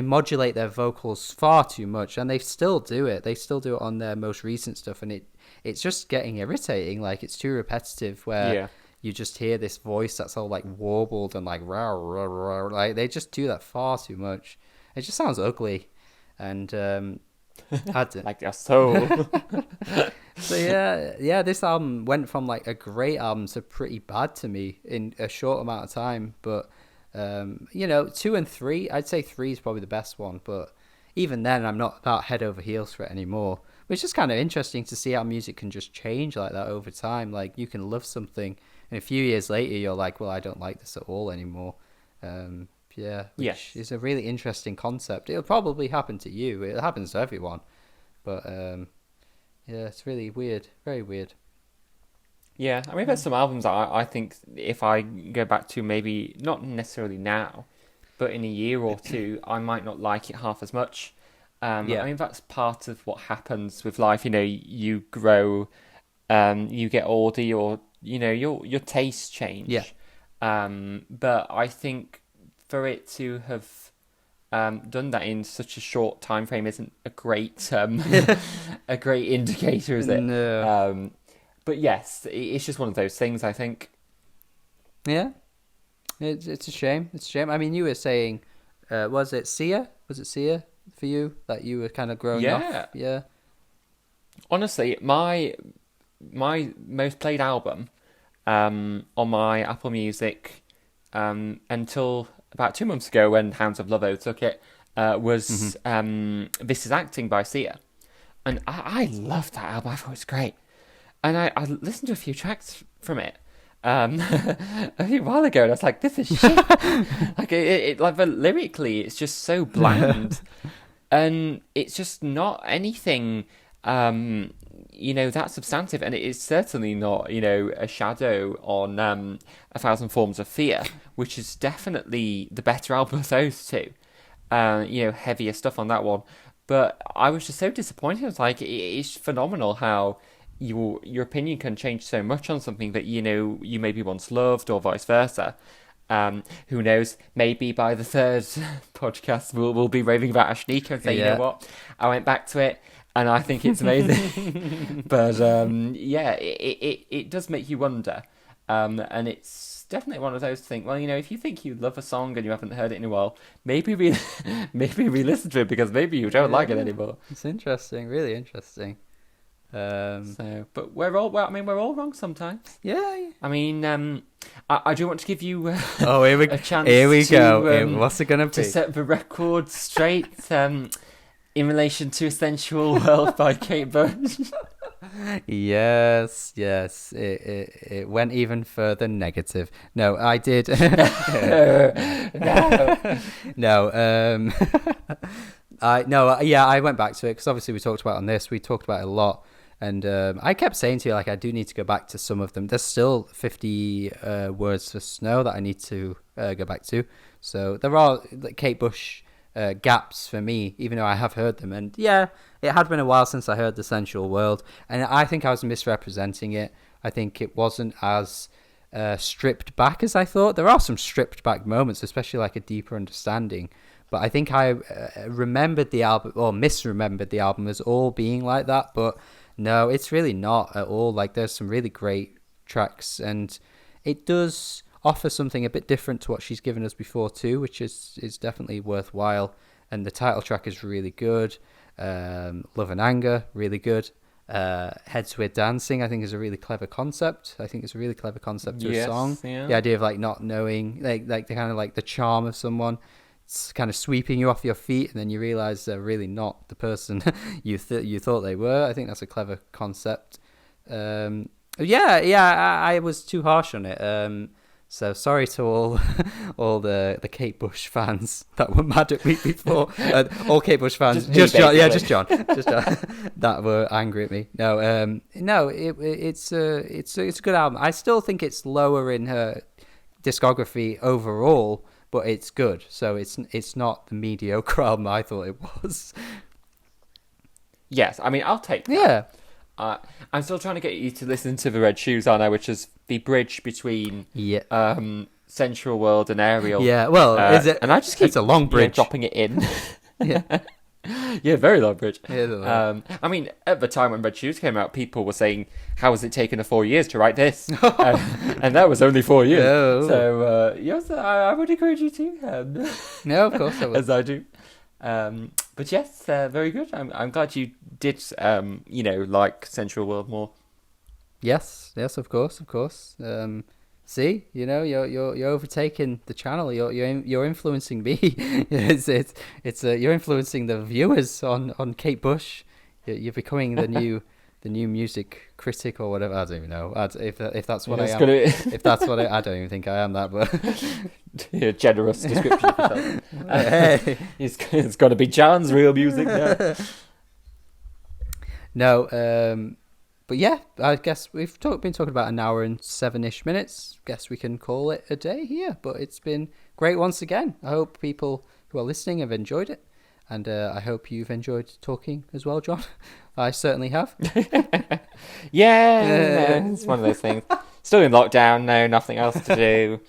A: modulate their vocals far too much, and they still do it. They still do it on their most recent stuff, and it's just getting irritating. Like it's too repetitive. Where you just hear this voice that's all like warbled and like rah, rah, rah, like they just do that far too much. It just sounds ugly, and
B: like your soul.
A: So yeah, this album went from like a great album to pretty bad to me in a short amount of time. But 2 and 3, I'd say 3 is probably the best one, but even then I'm not that head over heels for it anymore, which is kind of interesting to see how music can just change like that over time. Like you can love something and a few years later you're like, well, I don't like this at all anymore. Which is a really interesting concept. It'll probably happen to you. It happens to everyone, but it's really weird, very weird.
B: Yeah, I mean, there's some albums that I think if I go back to maybe not necessarily now, but in a year or two, I might not like it half as much. I mean, that's part of what happens with life. You know, you grow, you get older, your tastes change.
A: Yeah.
B: But I think for it to have done that in such a short time frame isn't a great a great indicator, is it?
A: No.
B: But yes, it's just one of those things, I think.
A: Yeah, it's a shame. It's a shame. I mean, you were saying, was it Sia? Was it Sia for you that you were kind of growing off? Yeah.
B: Honestly, my most played album on my Apple Music until about 2 months ago when Hounds of Love overtook it was This Is Acting by Sia. And I loved that album. I thought it was great. And I listened to a few tracks from it a few while ago, and I was like, "This is shit." But lyrically, it's just so bland, and it's just not anything, that substantive. And it is certainly not, a shadow on A Thousand Forms of Fear, which is definitely the better album of those two. Heavier stuff on that one, but I was just so disappointed. I was like, it's phenomenal how your opinion can change so much on something that you maybe once loved, or vice versa. Who knows? Maybe by the third podcast we'll be raving about Ashnika and say, you know what? I went back to it and I think it's amazing. But it does make you wonder, and it's definitely one of those to think. Well, if you think you love a song and you haven't heard it in a while, maybe re-listen to it, because maybe you don't like it anymore.
A: It's interesting, really interesting.
B: But we're all wrong sometimes.
A: Yeah.
B: I mean, I do want to give you
A: a
B: chance.
A: Here we go. What's it gonna be?
B: To set the record straight in relation to "Sensual World" by Kate Bush.
A: Yes. It went even further negative. No, I did. No. I went back to it because obviously we talked about it on this. We talked about it a lot. And I kept saying to you, like, I do need to go back to some of them. There's still 50 words for snow that I need to go back to. So there are like, Kate Bush gaps for me, even though I have heard them. And yeah, it had been a while since I heard The Sensual World. And I think I was misrepresenting it. I think it wasn't as stripped back as I thought. There are some stripped back moments, especially like A Deeper Understanding. But I think I remembered the album, or misremembered the album as all being like that. But no, it's really not at all. Like, there's some really great tracks, and it does offer something a bit different to what she's given us before too, which is definitely worthwhile. And the title track is really good. Love and Anger, really good. Heads We're Dancing, I think, is a really clever concept. I think it's a really clever concept to a song.
B: Yeah.
A: The idea of like not knowing, like the kind of like the charm of someone. It's kind of sweeping you off your feet, and then you realize they're really not the person you thought they were. I think that's a clever concept. I was too harsh on it. So sorry to all the Kate Bush fans that were mad at me before. All Kate Bush fans, just John, that were angry at me. No, it's a good album. I still think it's lower in her discography overall, but it's good. So it's not the mediocre album I thought it was.
B: Yes, I mean, I'll take that.
A: Yeah.
B: I'm still trying to get you to listen to The Red Shoes, aren't I? Which is the bridge between Sensual World and Ariel.
A: Yeah, well, is it?
B: And I just keep
A: it's a long bridge.
B: Dropping it in.
A: Yeah.
B: Yeah, very long bridge.
A: Yeah,
B: I mean, at the time when Red Shoes came out, people were saying, how has it taken her 4 years to write this? And that was only 4 years.
A: No.
B: So, yes, I would encourage you to.
A: No, of course I would.
B: As I do. But yes, very good. I'm glad you did, like Sensual World more.
A: Yes, of course. See, you're overtaking the channel. You're influencing me. You're influencing the viewers on Kate Bush. You're becoming the new music critic or whatever. I don't even know. If that's what I am. If that's what I don't even think I am that. But
B: yeah, generous description.
A: Hey.
B: It's got to be John's real music now.
A: No. But yeah, I guess we've been talking about an hour and 7-ish minutes. Guess we can call it a day here. But it's been great once again. I hope people who are listening have enjoyed it. And I hope you've enjoyed talking as well, John. I certainly have.
B: Yeah, it's one of those things. Still in lockdown, no, nothing else to do.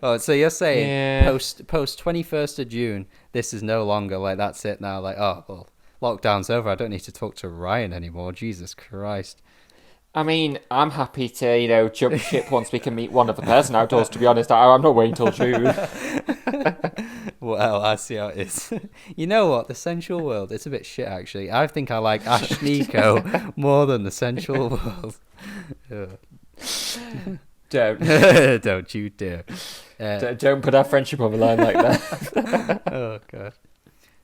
A: Oh, so you're saying post 21st of June, this is no longer like that's it now. Like, oh, well, lockdown's over. I don't need to talk to Ryan anymore. Jesus Christ.
B: I mean, I'm happy to, jump ship once we can meet one other person outdoors, to be honest. I'm not waiting till June.
A: Well, I see how it is. You know what? The Sensual World, it's a bit shit, actually. I think I like Ash Nico more than the Sensual World.
B: Don't.
A: Don't you dare.
B: Don't put our friendship on the line like that.
A: Oh, God.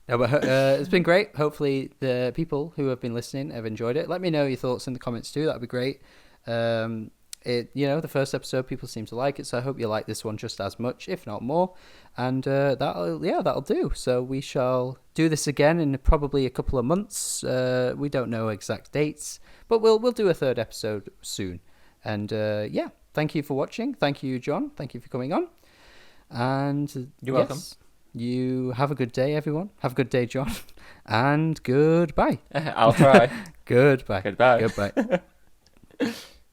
A: No, but it's been great. Hopefully the people who have been listening have enjoyed it. Let me know your thoughts in the comments too. That'd be great. The first episode, people seem to like it, so I hope you like this one just as much, if not more. And that'll do. So we shall do this again in probably a couple of months. We don't know exact dates, but we'll do a third episode soon. And thank you for watching. Thank you, John. Thank you for coming on. And
B: you're welcome.
A: You have a good day, everyone. Have a good day, John. And goodbye.
B: I'll try.
A: Goodbye.
B: Goodbye.
A: Goodbye.